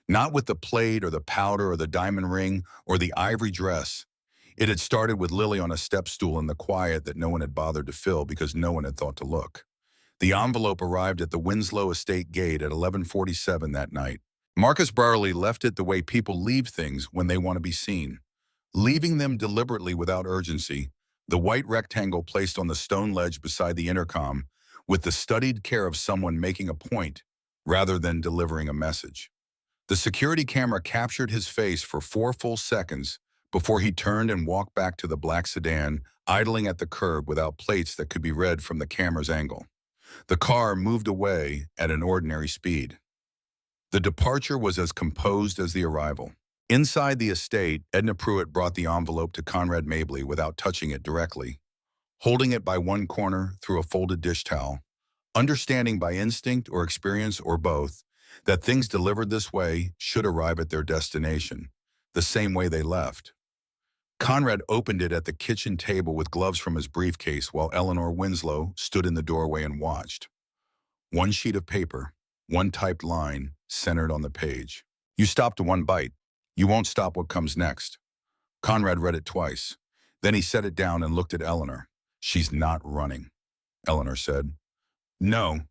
Not with the plate or the powder or the diamond ring or the ivory dress. It had started with Lily on a step stool in the quiet that no one had bothered to fill because no one had thought to look. The envelope arrived at the Winslow estate gate at 11:47 that night. Marcus Brierly left it the way people leave things when they want to be seen, leaving them deliberately without urgency, the white rectangle placed on the stone ledge beside the intercom, with the studied care of someone making a point rather than delivering a message. The security camera captured his face for 4 full seconds before he turned and walked back to the black sedan, idling at the curb without plates that could be read from the camera's angle. The car moved away at an ordinary speed. The departure was as composed as the arrival. Inside the estate, Edna Pruitt brought the envelope to Conrad Mabley without touching it directly, holding it by one corner through a folded dish towel, understanding by instinct or experience or both that things delivered this way should arrive at their destination, the same way they left. Conrad opened it at the kitchen table with gloves from his briefcase while Eleanor Winslow stood in the doorway and watched. One sheet of paper, one typed line, centered on the page. You stopped to one bite. You won't stop what comes next. Conrad read it twice. Then he set it down and looked at Eleanor. She's not running, Eleanor said. No,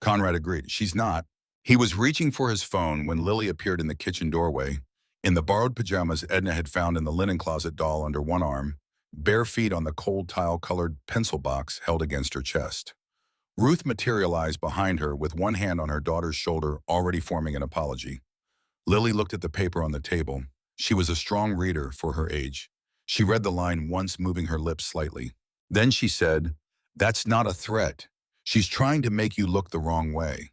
Conrad agreed. She's not. He was reaching for his phone when Lily appeared in the kitchen doorway, in the borrowed pajamas Edna had found in the linen closet doll under one arm, bare feet on the cold tile-colored pencil box held against her chest. Ruth materialized behind her with one hand on her daughter's shoulder, already forming an apology. Lily looked at the paper on the table. She was a strong reader for her age. She read the line once, moving her lips slightly. Then she said, "That's not a threat. She's trying to make you look the wrong way."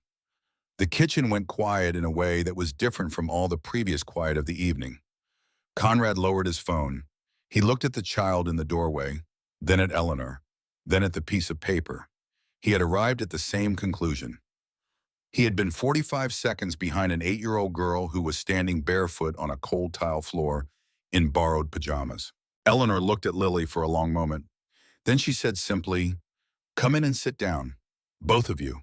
The kitchen went quiet in a way that was different from all the previous quiet of the evening. Conrad lowered his phone. He looked at the child in the doorway, then at Eleanor, then at the piece of paper. He had arrived at the same conclusion. He had been 45 seconds behind an 8-year-old girl who was standing barefoot on a cold tile floor in borrowed pajamas. Eleanor looked at Lily for a long moment. Then she said simply, "Come in and sit down, both of you."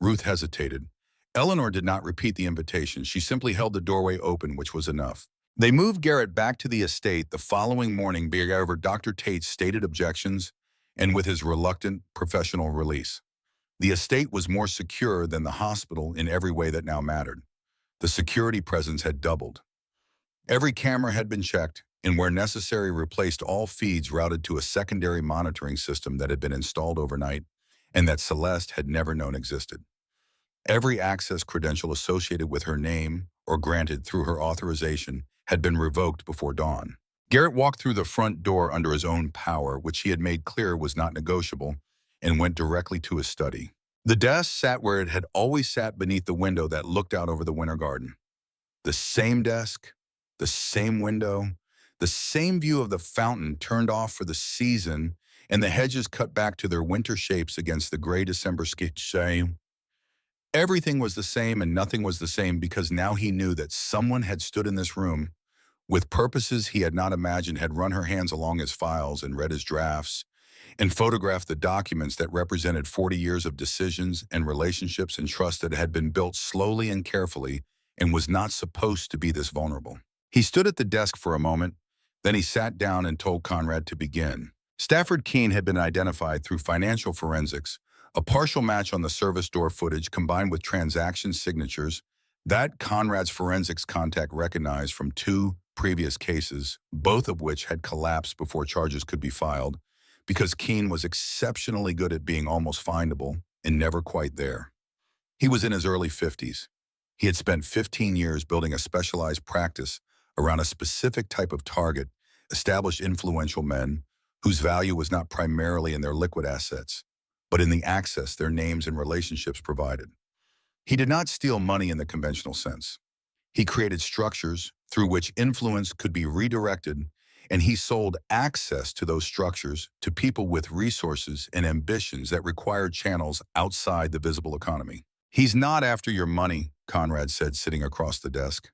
Ruth hesitated. Eleanor did not repeat the invitation. She simply held the doorway open, which was enough. They moved Garrett back to the estate the following morning over Dr. Tate's stated objections and with his reluctant professional release. The estate was more secure than the hospital in every way that now mattered. The security presence had doubled. Every camera had been checked, and where necessary replaced all feeds routed to a secondary monitoring system that had been installed overnight and that Celeste had never known existed. Every access credential associated with her name or granted through her authorization had been revoked before dawn. Garrett walked through the front door under his own power, which he had made clear was not negotiable, and went directly to his study. The desk sat where it had always sat beneath the window that looked out over the winter garden. The same desk, the same window, the same view of the fountain turned off for the season, and the hedges cut back to their winter shapes against the gray December sky. Everything was the same and nothing was the same because now he knew that someone had stood in this room with purposes he had not imagined, had run her hands along his files and read his drafts and photographed the documents that represented 40 years of decisions and relationships and trust that had been built slowly and carefully and was not supposed to be this vulnerable. He stood at the desk for a moment, then he sat down and told Conrad to begin. Stafford Keene had been identified through financial forensics, a partial match on the service door footage combined with transaction signatures that Conrad's forensics contact recognized from 2 previous cases, both of which had collapsed before charges could be filed, because Keene was exceptionally good at being almost findable and never quite there. He was in his early 50s. He had spent 15 years building a specialized practice around a specific type of target, established influential men whose value was not primarily in their liquid assets, but in the access their names and relationships provided. He did not steal money in the conventional sense. He created structures through which influence could be redirected, and he sold access to those structures to people with resources and ambitions that required channels outside the visible economy. "He's not after your money," Conrad said, sitting across the desk.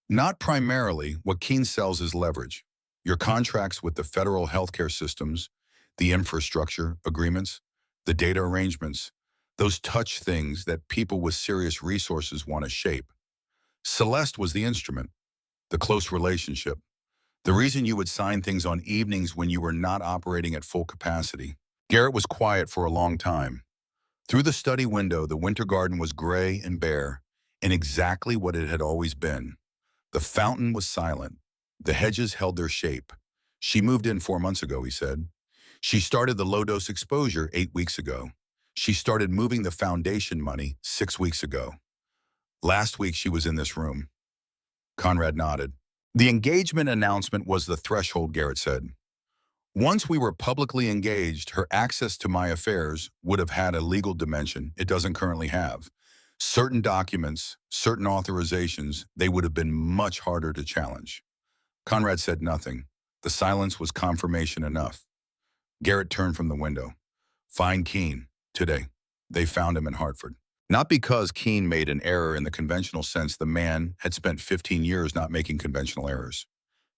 "Not primarily. What Keene sells is leverage. Your contracts with the federal healthcare systems, the infrastructure agreements, the data arrangements, those touch things that people with serious resources want to shape. Celeste was the instrument, the close relationship, the reason you would sign things on evenings when you were not operating at full capacity." Garrett was quiet for a long time. Through the study window, the winter garden was gray and bare, and exactly what it had always been. The fountain was silent. The hedges held their shape. "She moved in 4 months ago," he said. "She started the low-dose exposure 8 weeks ago. She started moving the foundation money 6 weeks ago. Last week she was in this room." Conrad nodded. "The engagement announcement was the threshold," Garrett said. "Once we were publicly engaged, her access to my affairs would have had a legal dimension it doesn't currently have. Certain documents, certain authorizations, they would have been much harder to challenge." Conrad said nothing. The silence was confirmation enough. Garrett turned from the window. "Find Keene, today." They found him in Hartford. Not because Keene made an error in the conventional sense. The man had spent 15 years not making conventional errors.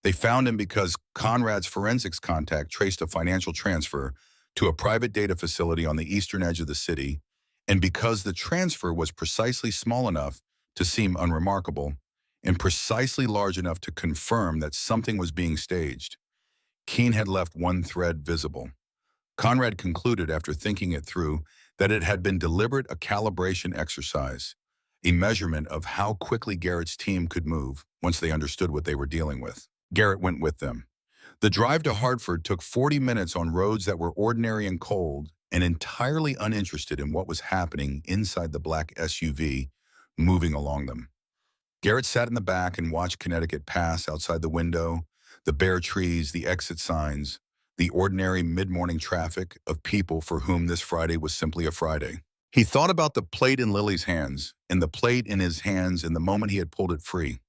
They found him because Conrad's forensics contact traced a financial transfer to a private data facility on the eastern edge of the city, and because the transfer was precisely small enough to seem unremarkable and precisely large enough to confirm that something was being staged. Keene had left one thread visible. Conrad concluded after thinking it through that it had been deliberate, a calibration exercise, a measurement of how quickly Garrett's team could move once they understood what they were dealing with. Garrett went with them. The drive to Hartford took 40 minutes on roads that were ordinary and cold and entirely uninterested in what was happening inside the black SUV moving along them. Garrett sat in the back and watched Connecticut pass outside the window, the bare trees, the exit signs, the ordinary mid-morning traffic of people for whom this Friday was simply a Friday. He thought about the plate in Lily's hands, and the plate in his hands in the moment he had pulled it free.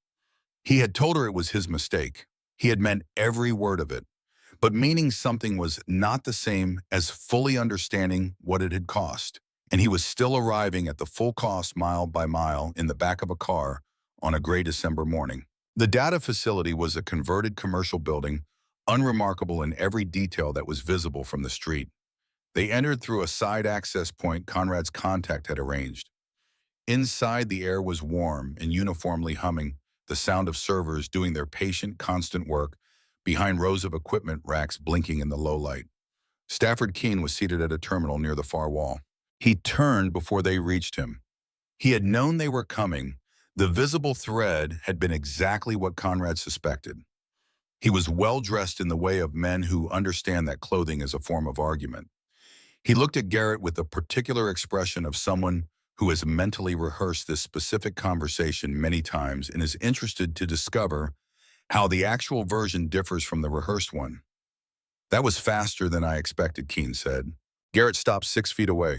He had told her it was his mistake. He had meant every word of it. But meaning something was not the same as fully understanding what it had cost. And he was still arriving at the full cost mile by mile in the back of a car on a gray December morning. The data facility was a converted commercial building, unremarkable in every detail that was visible from the street. They entered through a side access point Conrad's contact had arranged. Inside, the air was warm and uniformly humming, the sound of servers doing their patient, constant work behind rows of equipment racks blinking in the low light. Stafford Keene was seated at a terminal near the far wall. He turned before they reached him. He had known they were coming. The visible thread had been exactly what Conrad suspected. He was well-dressed in the way of men who understand that clothing is a form of argument. He looked at Garrett with the particular expression of someone who has mentally rehearsed this specific conversation many times and is interested to discover how the actual version differs from the rehearsed one. That was faster than I expected, Keene said. Garrett stopped 6 feet away.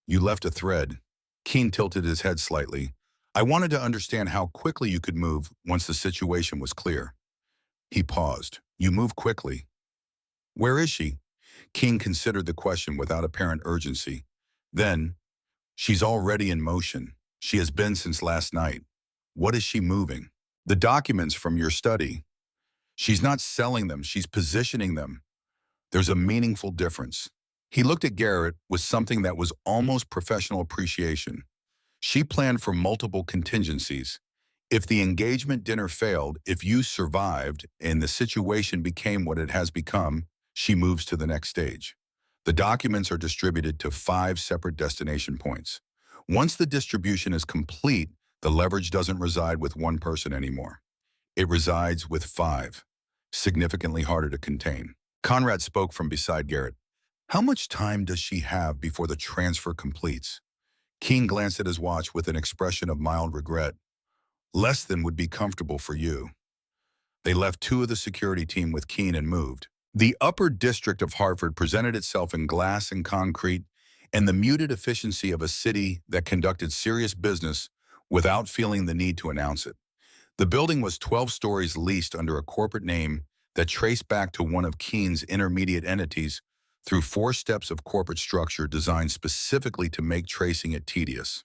You left a thread. Keene tilted his head slightly. I wanted to understand how quickly you could move once the situation was clear. He paused. You move quickly. Where is she? Keene considered the question without apparent urgency. Then, she's already in motion. She has been since last night. What is she moving? The documents from your study. She's not selling them, she's positioning them. There's a meaningful difference. He looked at Garrett with something that was almost professional appreciation. She planned for multiple contingencies. If the engagement dinner failed, if you survived, and the situation became what it has become, she moves to the next stage. The documents are distributed to 5 separate destination points. Once the distribution is complete, the leverage doesn't reside with one person anymore. It resides with 5, significantly harder to contain. Conrad spoke from beside Garrett. How much time does she have before the transfer completes? Keene glanced at his watch with an expression of mild regret. Less than would be comfortable for you. They left 2 of the security team with Keene and moved. The upper district of Hartford presented itself in glass and concrete and the muted efficiency of a city that conducted serious business without feeling the need to announce it. The building was 12 stories leased under a corporate name that traced back to one of Keene's intermediate entities through 4 steps of corporate structure designed specifically to make tracing it tedious.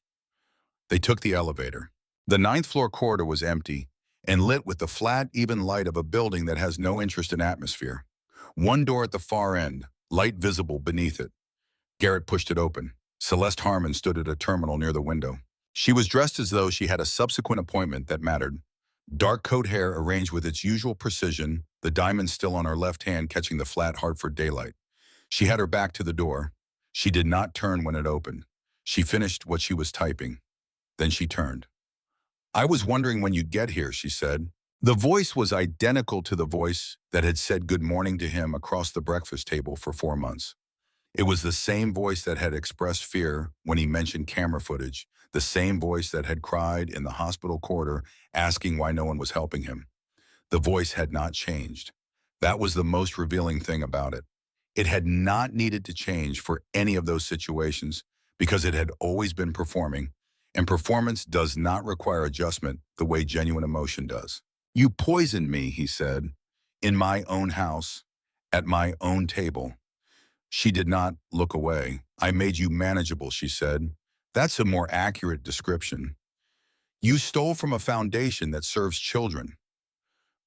They took the elevator. The 9th floor corridor was empty and lit with the flat, even light of a building that has no interest in atmosphere. One door at the far end, light visible beneath it. Garrett pushed it open. Celeste Harmon stood at a terminal near the window. She was dressed as though she had a subsequent appointment that mattered. Dark coat hair arranged with its usual precision, the diamond still on her left hand catching the flat Hartford daylight. She had her back to the door. She did not turn when it opened. She finished what she was typing. Then she turned. I was wondering when you'd get here, she said. The voice was identical to the voice that had said good morning to him across the breakfast table for 4 months. It was the same voice that had expressed fear when he mentioned camera footage, the same voice that had cried in the hospital corridor asking why no one was helping him. The voice had not changed. That was the most revealing thing about it. It had not needed to change for any of those situations because it had always been performing, and performance does not require adjustment the way genuine emotion does. You poisoned me, he said, in my own house, at my own table. She did not look away. I made you manageable, she said. That's a more accurate description. You stole from a foundation that serves children.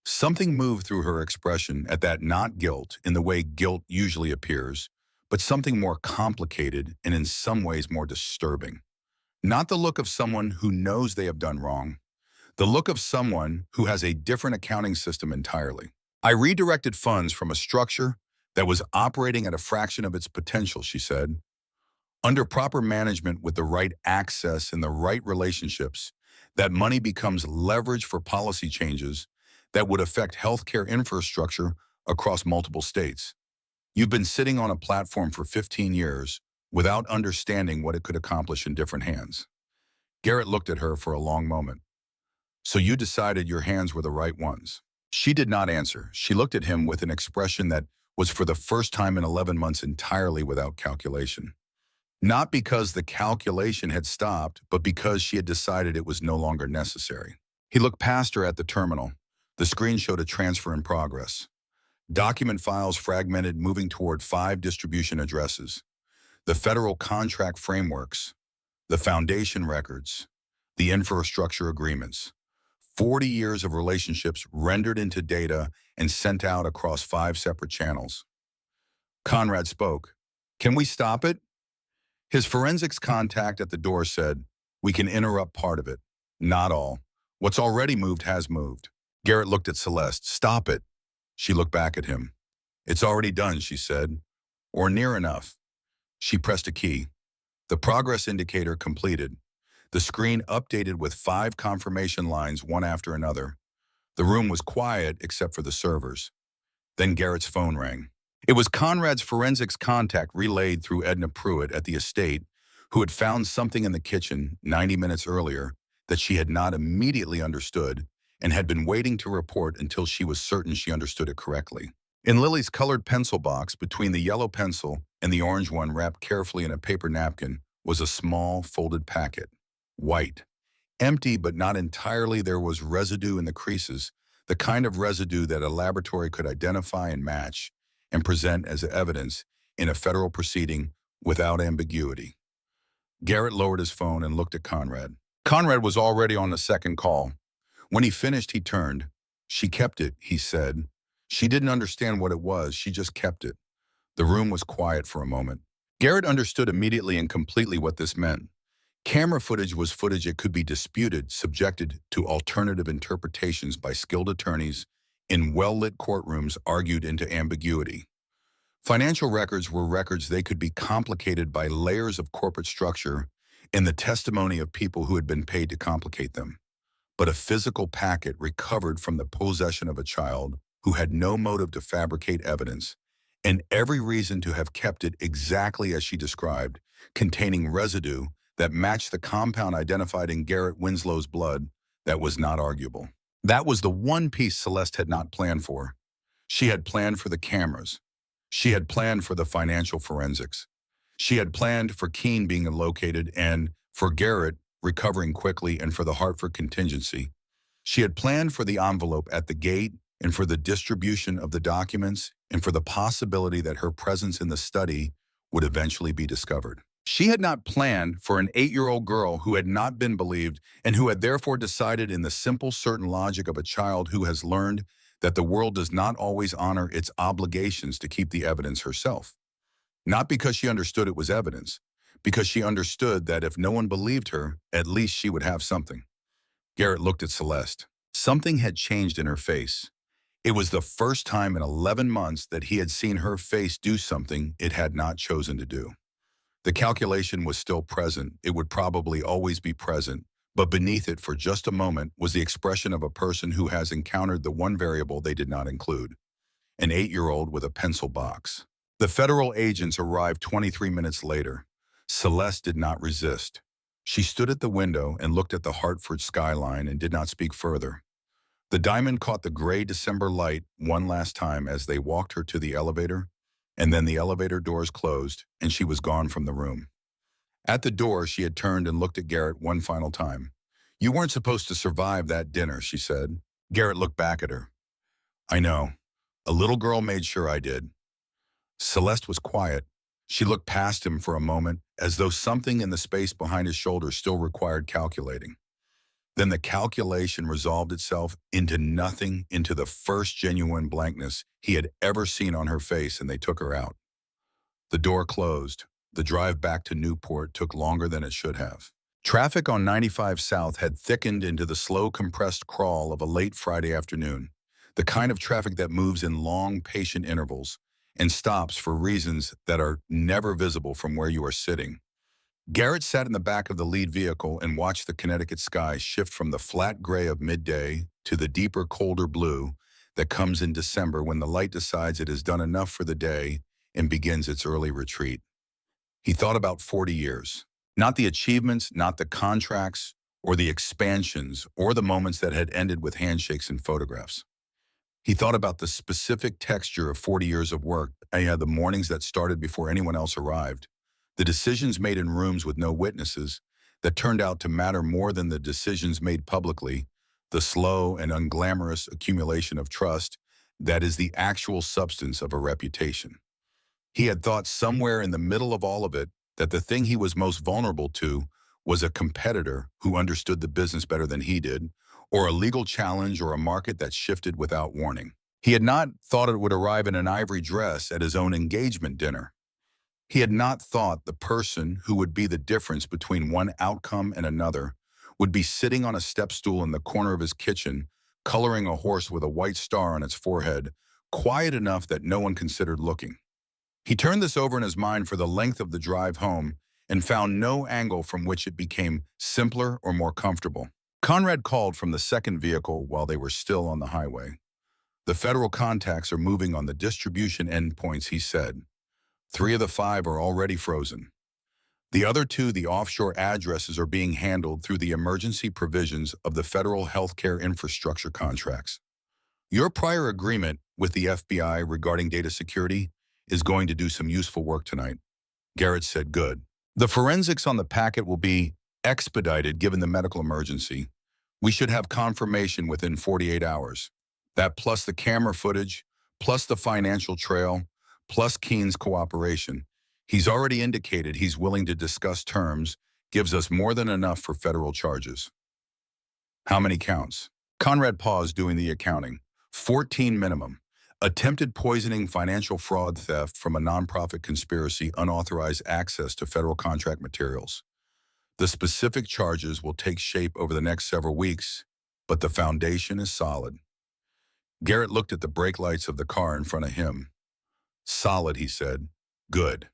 Something moved through her expression at that, not guilt in the way guilt usually appears, but something more complicated and in some ways more disturbing. Not the look of someone who knows they have done wrong, the look of someone who has a different accounting system entirely. I redirected funds from a structure that was operating at a fraction of its potential, she said. Under proper management with the right access and the right relationships, that money becomes leverage for policy changes that would affect healthcare infrastructure across multiple states. You've been sitting on a platform for 15 years without understanding what it could accomplish in different hands. Garrett looked at her for a long moment. So you decided your hands were the right ones. She did not answer. She looked at him with an expression that was for the first time in 11 months entirely without calculation. Not because the calculation had stopped, but because she had decided it was no longer necessary. He looked past her at the terminal. The screen showed a transfer in progress. Document files fragmented, moving toward 5 distribution addresses. The federal contract frameworks, the foundation records, the infrastructure agreements. 40 years of relationships rendered into data and sent out across 5 separate channels. Conrad spoke. "Can we stop it?" His forensics contact at the door said, "We can interrupt part of it, not all. What's already moved has moved." Garrett looked at Celeste. "Stop it." She looked back at him. "It's already done," she said, "or near enough." She pressed a key. The progress indicator completed. The screen updated with 5 confirmation lines, one after another. The room was quiet except for the servers. Then Garrett's phone rang. It was Conrad's forensics contact relayed through Edna Pruitt at the estate, who had found something in the kitchen 90 minutes earlier that she had not immediately understood and had been waiting to report until she was certain she understood it correctly. In Lily's colored pencil box, between the yellow pencil and the orange one wrapped carefully in a paper napkin, was a small folded packet. White. Empty but not entirely, there was residue in the creases, the kind of residue that a laboratory could identify and match and present as evidence in a federal proceeding without ambiguity. Garrett lowered his phone and looked at Conrad. Conrad was already on the second call. When he finished, he turned. "She kept it," he said. "She didn't understand what it was, she just kept it." The room was quiet for a moment. Garrett understood immediately and completely what this meant. Camera footage was footage. It could be disputed, subjected to alternative interpretations by skilled attorneys in well-lit courtrooms, argued into ambiguity. Financial records were records. They could be complicated by layers of corporate structure and the testimony of people who had been paid to complicate them. But a physical packet recovered from the possession of a child who had no motive to fabricate evidence and every reason to have kept it exactly as she described, containing residue that matched the compound identified in Garrett Winslow's blood, that was not arguable. That was the one piece Celeste had not planned for. She had planned for the cameras. She had planned for the financial forensics. She had planned for Keene being located and for Garrett recovering quickly and for the Hartford contingency. She had planned for the envelope at the gate and for the distribution of the documents and for the possibility that her presence in the study would eventually be discovered. She had not planned for an 8-year-old girl who had not been believed and who had therefore decided in the simple, certain logic of a child who has learned that the world does not always honor its obligations to keep the evidence herself. Not because she understood it was evidence, because she understood that if no one believed her, at least she would have something. Garrett looked at Celeste. Something had changed in her face. It was the first time in 11 months that he had seen her face do something it had not chosen to do. The calculation was still present. It would probably always be present, but beneath it for just a moment was the expression of a person who has encountered the one variable they did not include. An 8-year-old with a pencil box. The federal agents arrived 23 minutes later. Celeste did not resist. She stood at the window and looked at the Hartford skyline and did not speak further. The diamond caught the gray December light one last time as they walked her to the elevator, and then the elevator doors closed and she was gone from the room. At the door, she had turned and looked at Garrett one final time. "You weren't supposed to survive that dinner," she said. Garrett looked back at her. "I know. A little girl made sure I did." Celeste was quiet. She looked past him for a moment, as though something in the space behind his shoulder still required calculating. Then the calculation resolved itself into nothing, into the first genuine blankness he had ever seen on her face, and they took her out. The door closed. The drive back to Newport took longer than it should have. Traffic on 95 South had thickened into the slow, compressed crawl of a late Friday afternoon, the kind of traffic that moves in long, patient intervals and stops for reasons that are never visible from where you are sitting. Garrett sat in the back of the lead vehicle and watched the Connecticut sky shift from the flat gray of midday to the deeper, colder blue that comes in December when the light decides it has done enough for the day and begins its early retreat. He thought about 40 years. Not the achievements, not the contracts, or the expansions, or the moments that had ended with handshakes and photographs. He thought about the specific texture of 40 years of work, the mornings that started before anyone else arrived, The decisions made in rooms with no witnesses that turned out to matter more than the decisions made publicly, the slow and unglamorous accumulation of trust that is the actual substance of a reputation. He had thought somewhere in the middle of all of it that the thing he was most vulnerable to was a competitor who understood the business better than he did, or a legal challenge or a market that shifted without warning. He had not thought it would arrive in an ivory dress at his own engagement dinner. He had not thought the person who would be the difference between one outcome and another would be sitting on a step stool in the corner of his kitchen, coloring a horse with a white star on its forehead, quiet enough that no one considered looking. He turned this over in his mind for the length of the drive home and found no angle from which it became simpler or more comfortable. Conrad called from the second vehicle while they were still on the highway. The federal contacts are moving on the distribution endpoints, he said. 3 of the 5 are already frozen. The other 2, the offshore addresses, are being handled through the emergency provisions of the federal healthcare infrastructure contracts. Your prior agreement with the FBI regarding data security is going to do some useful work tonight. Garrett said, good. The forensics on the packet will be expedited given the medical emergency. We should have confirmation within 48 hours. That plus the camera footage, plus the financial trail, plus Keene's cooperation. He's already indicated he's willing to discuss terms, gives us more than enough for federal charges. How many counts? Conrad paused doing the accounting. 14 minimum. Attempted poisoning, financial fraud, theft from a nonprofit conspiracy, unauthorized access to federal contract materials. The specific charges will take shape over the next several weeks, but the foundation is solid. Garrett looked at the brake lights of the car in front of him. Solid, he said. Good.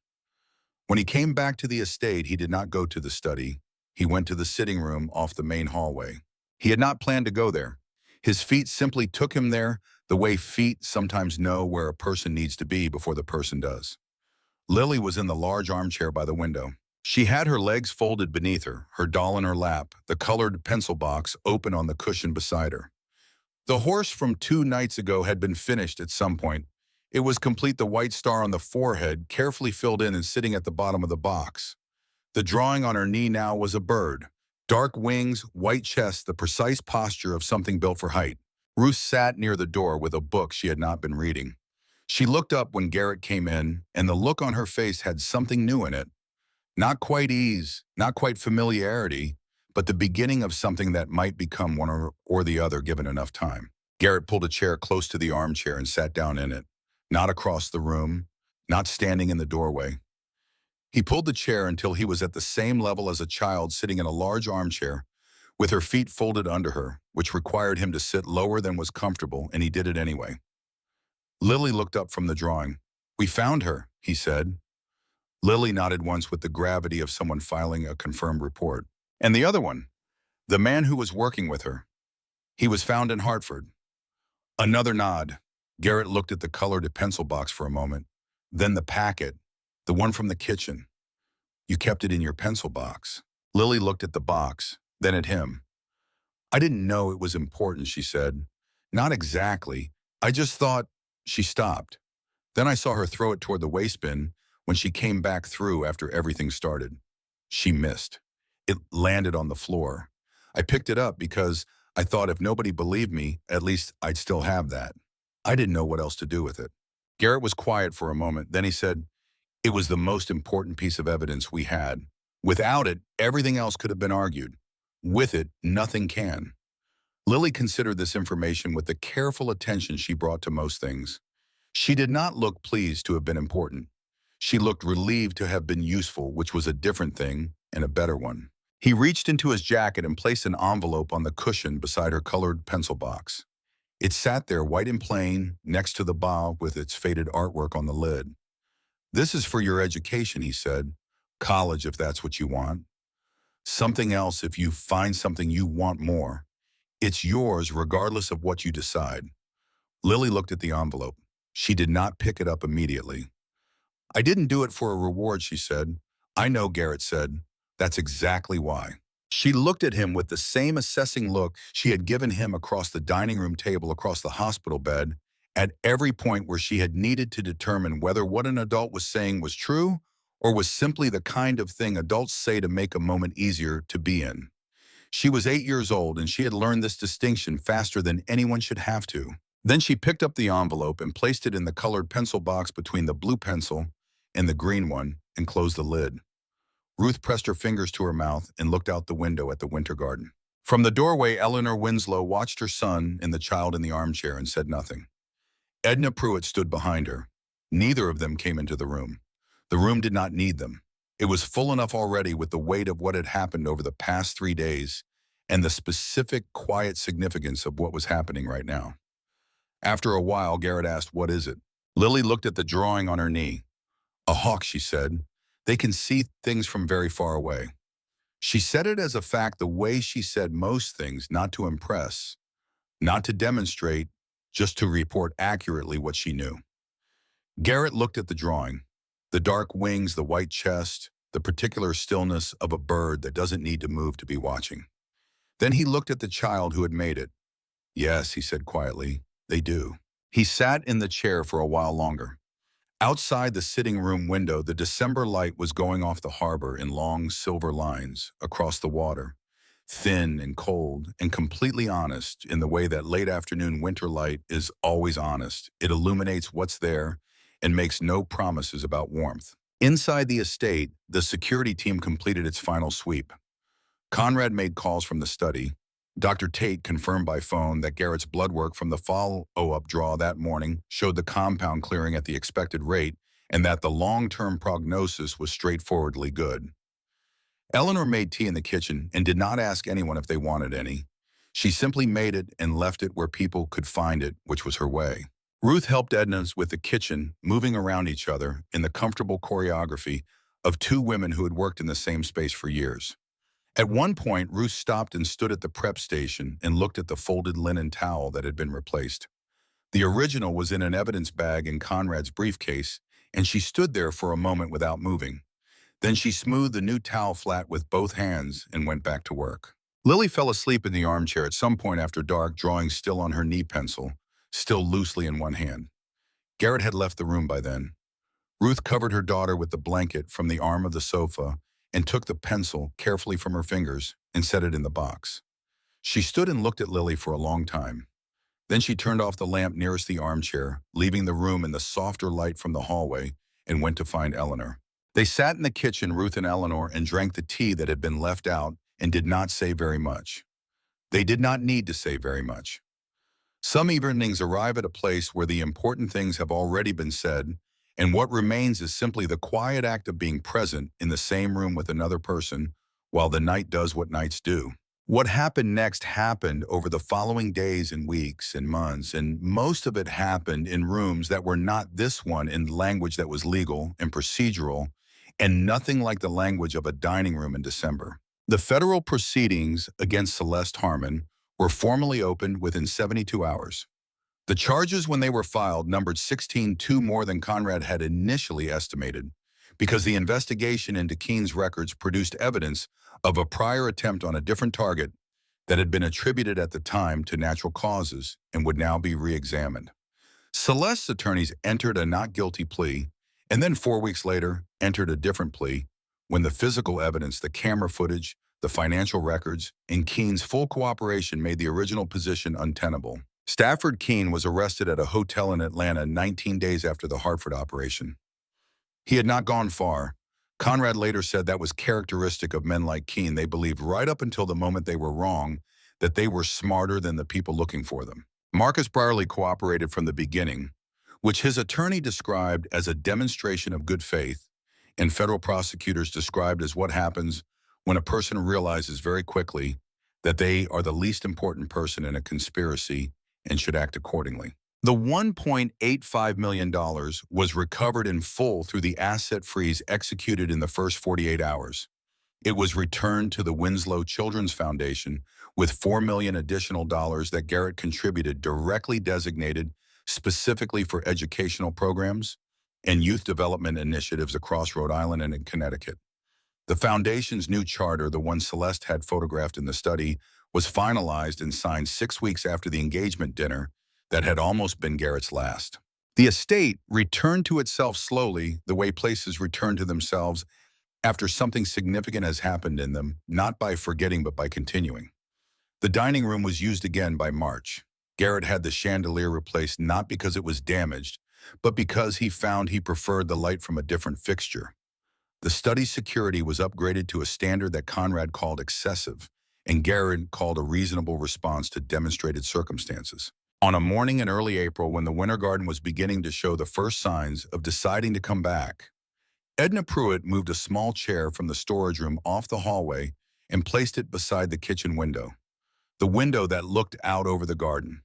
When he came back to the estate, he did not go to the study. He went to the sitting room off the main hallway. He had not planned to go there. His feet simply took him there, the way feet sometimes know where a person needs to be before the person does. Lily was in the large armchair by the window. She had her legs folded beneath her doll in her lap, the colored pencil box open on the cushion beside her. The horse from 2 nights ago had been finished at some point. It was complete, the white star on the forehead, carefully filled in and sitting at the bottom of the box. The drawing on her knee now was a bird. Dark wings, white chest, the precise posture of something built for height. Ruth sat near the door with a book she had not been reading. She looked up when Garrett came in, and the look on her face had something new in it. Not quite ease, not quite familiarity, but the beginning of something that might become one or the other given enough time. Garrett pulled a chair close to the armchair and sat down in it, not across the room, not standing in the doorway. He pulled the chair until he was at the same level as a child sitting in a large armchair, with her feet folded under her, which required him to sit lower than was comfortable, and he did it anyway. Lily looked up from the drawing. We found her, he said. Lily nodded once with the gravity of someone filing a confirmed report. And the other one, the man who was working with her. He was found in Hartford. Another nod. Garrett looked at the colored pencil box for a moment, then the packet, the one from the kitchen. You kept it in your pencil box. Lily looked at the box, then at him. I didn't know it was important, she said. Not exactly. I just thought. She stopped. Then I saw her throw it toward the waste bin when she came back through after everything started. She missed. It landed on the floor. I picked it up because I thought if nobody believed me, at least I'd still have that. I didn't know what else to do with it. Garrett was quiet for a moment. Then he said, it was the most important piece of evidence we had. Without it, everything else could have been argued. With it, nothing can. Lily considered this information with the careful attention she brought to most things. She did not look pleased to have been important. She looked relieved to have been useful, which was a different thing and a better one. He reached into his jacket and placed an envelope on the cushion beside her colored pencil box. It sat there white and plain, next to the bow with its faded artwork on the lid. This is for your education, he said. College, if that's what you want. Something else if you find something you want more. It's yours regardless of what you decide. Lily looked at the envelope. She did not pick it up immediately. I didn't do it for a reward, she said. I know, Garrett said. That's exactly why. She looked at him with the same assessing look she had given him across the dining room table, across the hospital bed, at every point where she had needed to determine whether what an adult was saying was true or was simply the kind of thing adults say to make a moment easier to be in. She was 8 years old and she had learned this distinction faster than anyone should have to. Then she picked up the envelope and placed it in the colored pencil box between the blue pencil and the green one and closed the lid. Ruth pressed her fingers to her mouth and looked out the window at the winter garden. From the doorway, Eleanor Winslow watched her son and the child in the armchair and said nothing. Edna Pruitt stood behind her. Neither of them came into the room. The room did not need them. It was full enough already with the weight of what had happened over the past 3 days and the specific, quiet significance of what was happening right now. After a while, Garrett asked, "What is it?" Lily looked at the drawing on her knee. "A hawk," she said. "They can see things from very far away." She said it as a fact the way she said most things, not to impress, not to demonstrate, just to report accurately what she knew. Garrett looked at the drawing. The dark wings, the white chest, the particular stillness of a bird that doesn't need to move to be watching. Then he looked at the child who had made it. "Yes," he said quietly, "they do." He sat in the chair for a while longer. Outside the sitting room window, the December light was going off the harbor in long silver lines across the water, thin and cold and completely honest in the way that late afternoon winter light is always honest. It illuminates what's there and makes no promises about warmth. Inside the estate, the security team completed its final sweep. Conrad made calls from the study. Dr. Tate confirmed by phone that Garrett's blood work from the follow-up draw that morning showed the compound clearing at the expected rate and that the long-term prognosis was straightforwardly good. Eleanor made tea in the kitchen and did not ask anyone if they wanted any. She simply made it and left it where people could find it, which was her way. Ruth helped Edna with the kitchen, moving around each other in the comfortable choreography of two women who had worked in the same space for years. At one point, Ruth stopped and stood at the prep station and looked at the folded linen towel that had been replaced. The original was in an evidence bag in Conrad's briefcase, and she stood there for a moment without moving. Then she smoothed the new towel flat with both hands and went back to work. Lily fell asleep in the armchair at some point after dark, drawing still on her knee pencil, still loosely in one hand. Garrett had left the room by then. Ruth covered her daughter with the blanket from the arm of the sofa and took the pencil carefully from her fingers and set it in the box. She stood and looked at Lily for a long time. Then she turned off the lamp nearest the armchair, leaving the room in the softer light from the hallway, and went to find Eleanor. They sat in the kitchen, Ruth and Eleanor, and drank the tea that had been left out and did not say very much. They did not need to say very much. Some evenings arrive at a place where the important things have already been said, and what remains is simply the quiet act of being present in the same room with another person while the night does what nights do. What happened next happened over the following days and weeks and months, and most of it happened in rooms that were not this one, in language that was legal and procedural, and nothing like the language of a dining room in December. The federal proceedings against Celeste Harmon were formally opened within 72 hours. The charges, when they were filed, numbered 16, two more than Conrad had initially estimated, because the investigation into Keene's records produced evidence of a prior attempt on a different target that had been attributed at the time to natural causes and would now be re-examined. Celeste's attorneys entered a not guilty plea, and then 4 weeks later entered a different plea when the physical evidence, the camera footage, the financial records, and Keene's full cooperation made the original position untenable. Stafford Keene was arrested at a hotel in Atlanta 19 days after the Hartford operation. He had not gone far. Conrad later said that was characteristic of men like Keene. They believed right up until the moment they were wrong that they were smarter than the people looking for them. Marcus Brierly cooperated from the beginning, which his attorney described as a demonstration of good faith, and federal prosecutors described as what happens when a person realizes very quickly that they are the least important person in a conspiracy and should act accordingly. The $1.85 million was recovered in full through the asset freeze executed in the first 48 hours. It was returned to the Winslow Children's Foundation with $4 million additional dollars that Garrett contributed, directly designated specifically for educational programs and youth development initiatives across Rhode Island and in Connecticut. The foundation's new charter, the one Celeste had photographed in the study, was finalized and signed 6 weeks after the engagement dinner that had almost been Garrett's last. The estate returned to itself slowly, the way places return to themselves after something significant has happened in them, not by forgetting but by continuing. The dining room was used again by March. Garrett had the chandelier replaced not because it was damaged, but because he found he preferred the light from a different fixture. The study's security was upgraded to a standard that Conrad called excessive, and Garrett called a reasonable response to demonstrated circumstances. On a morning in early April, when the Winter Garden was beginning to show the first signs of deciding to come back, Edna Pruitt moved a small chair from the storage room off the hallway and placed it beside the kitchen window, the window that looked out over the garden,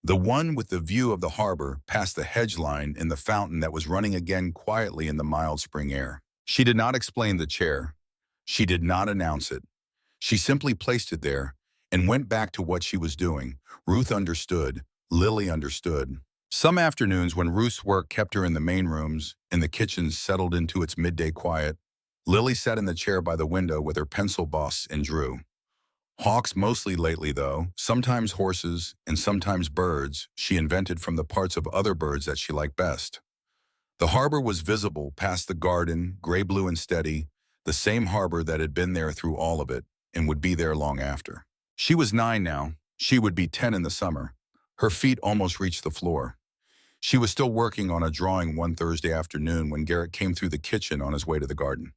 the one with the view of the harbor past the hedge line and the fountain that was running again quietly in the mild spring air. She did not explain the chair. She did not announce it. She simply placed it there and went back to what she was doing. Ruth understood. Lily understood. Some afternoons, when Ruth's work kept her in the main rooms and the kitchen settled into its midday quiet, Lily sat in the chair by the window with her pencil boss and drew. Hawks mostly lately, though, sometimes horses and sometimes birds she invented from the parts of other birds that she liked best. The harbor was visible past the garden, gray-blue and steady, the same harbor that had been there through all of it and would be there long after. She was 9 now. She would be 10 in the summer. Her feet almost reached the floor. She was still working on a drawing one Thursday afternoon when Garrett came through the kitchen on his way to the garden.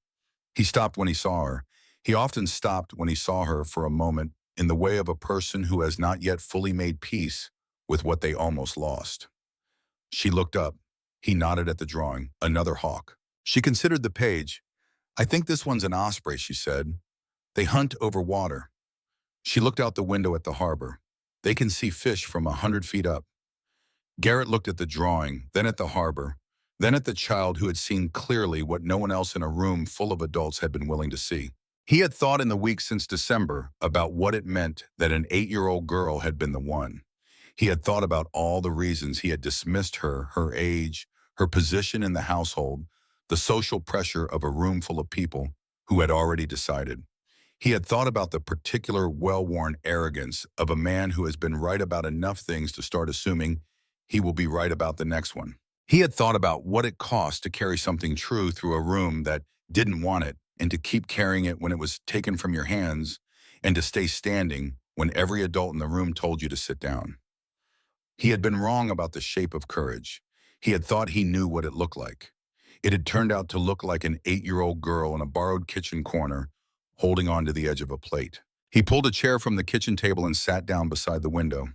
He stopped when he saw her. He often stopped when he saw her for a moment, in the way of a person who has not yet fully made peace with what they almost lost. She looked up. He nodded at the drawing. Another hawk. She considered the page. "I think this one's an osprey," she said. "They hunt over water." She looked out the window at the harbor. "They can see fish from 100 feet up." Garrett looked at the drawing, then at the harbor, then at the child who had seen clearly what no one else in a room full of adults had been willing to see. He had thought in the weeks since December about what it meant that an 8-year-old girl had been the one. He had thought about all the reasons he had dismissed her, her age, her position in the household, the social pressure of a room full of people who had already decided. He had thought about the particular well-worn arrogance of a man who has been right about enough things to start assuming he will be right about the next one. He had thought about what it cost to carry something true through a room that didn't want it, and to keep carrying it when it was taken from your hands, and to stay standing when every adult in the room told you to sit down. He had been wrong about the shape of courage. He had thought he knew what it looked like. It had turned out to look like an 8-year-old girl in a borrowed kitchen corner, holding on to the edge of a plate. He pulled a chair from the kitchen table and sat down beside the window.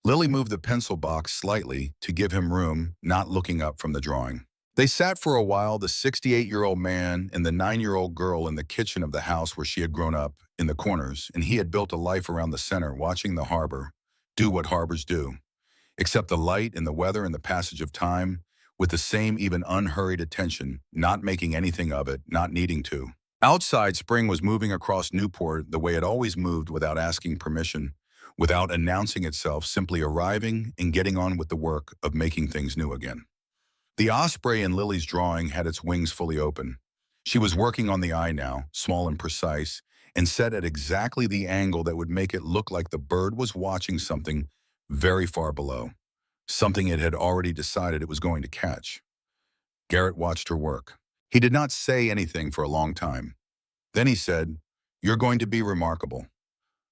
Lily moved the pencil box slightly to give him room, not looking up from the drawing. They sat for a while, the 68-year-old man and the 9-year-old girl in the kitchen of the house where she had grown up, in the corners, and he had built a life around the center, watching the harbor do what harbors do, accept the light and the weather and the passage of time, with the same even unhurried attention, not making anything of it, not needing to. Outside, spring was moving across Newport the way it always moved, without asking permission, without announcing itself, simply arriving and getting on with the work of making things new again. The osprey in Lily's drawing had its wings fully open. She was working on the eye now, small and precise, and set at exactly the angle that would make it look like the bird was watching something very far below, something it had already decided it was going to catch. Garrett watched her work. He did not say anything for a long time. Then he said, "You're going to be remarkable."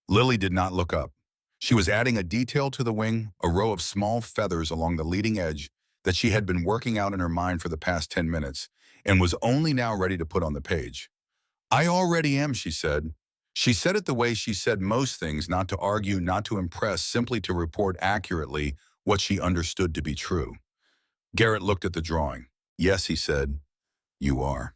Lily did not look up. She was adding a detail to the wing, a row of small feathers along the leading edge that she had been working out in her mind for the past 10 minutes and was only now ready to put on the page. "I already am," she said. She said it the way she said most things, not to argue, not to impress, simply to report accurately what she understood to be true. Garrett looked at the drawing. "Yes," he said, "you are."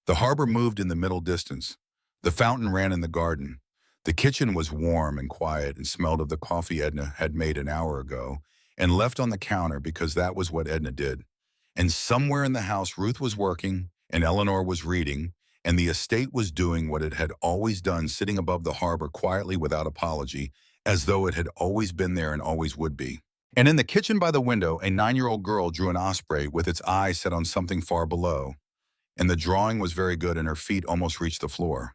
The harbor moved in the middle distance. The fountain ran in the garden. The kitchen was warm and quiet and smelled of the coffee Edna had made an hour ago and left on the counter, because that was what Edna did. And somewhere in the house, Ruth was working and Eleanor was reading, and the estate was doing what it had always done, sitting above the harbor quietly without apology, as though it had always been there and always would be. And in the kitchen by the window, a 9-year-old girl drew an osprey with its eye set on something far below, and the drawing was very good and her feet almost reached the floor.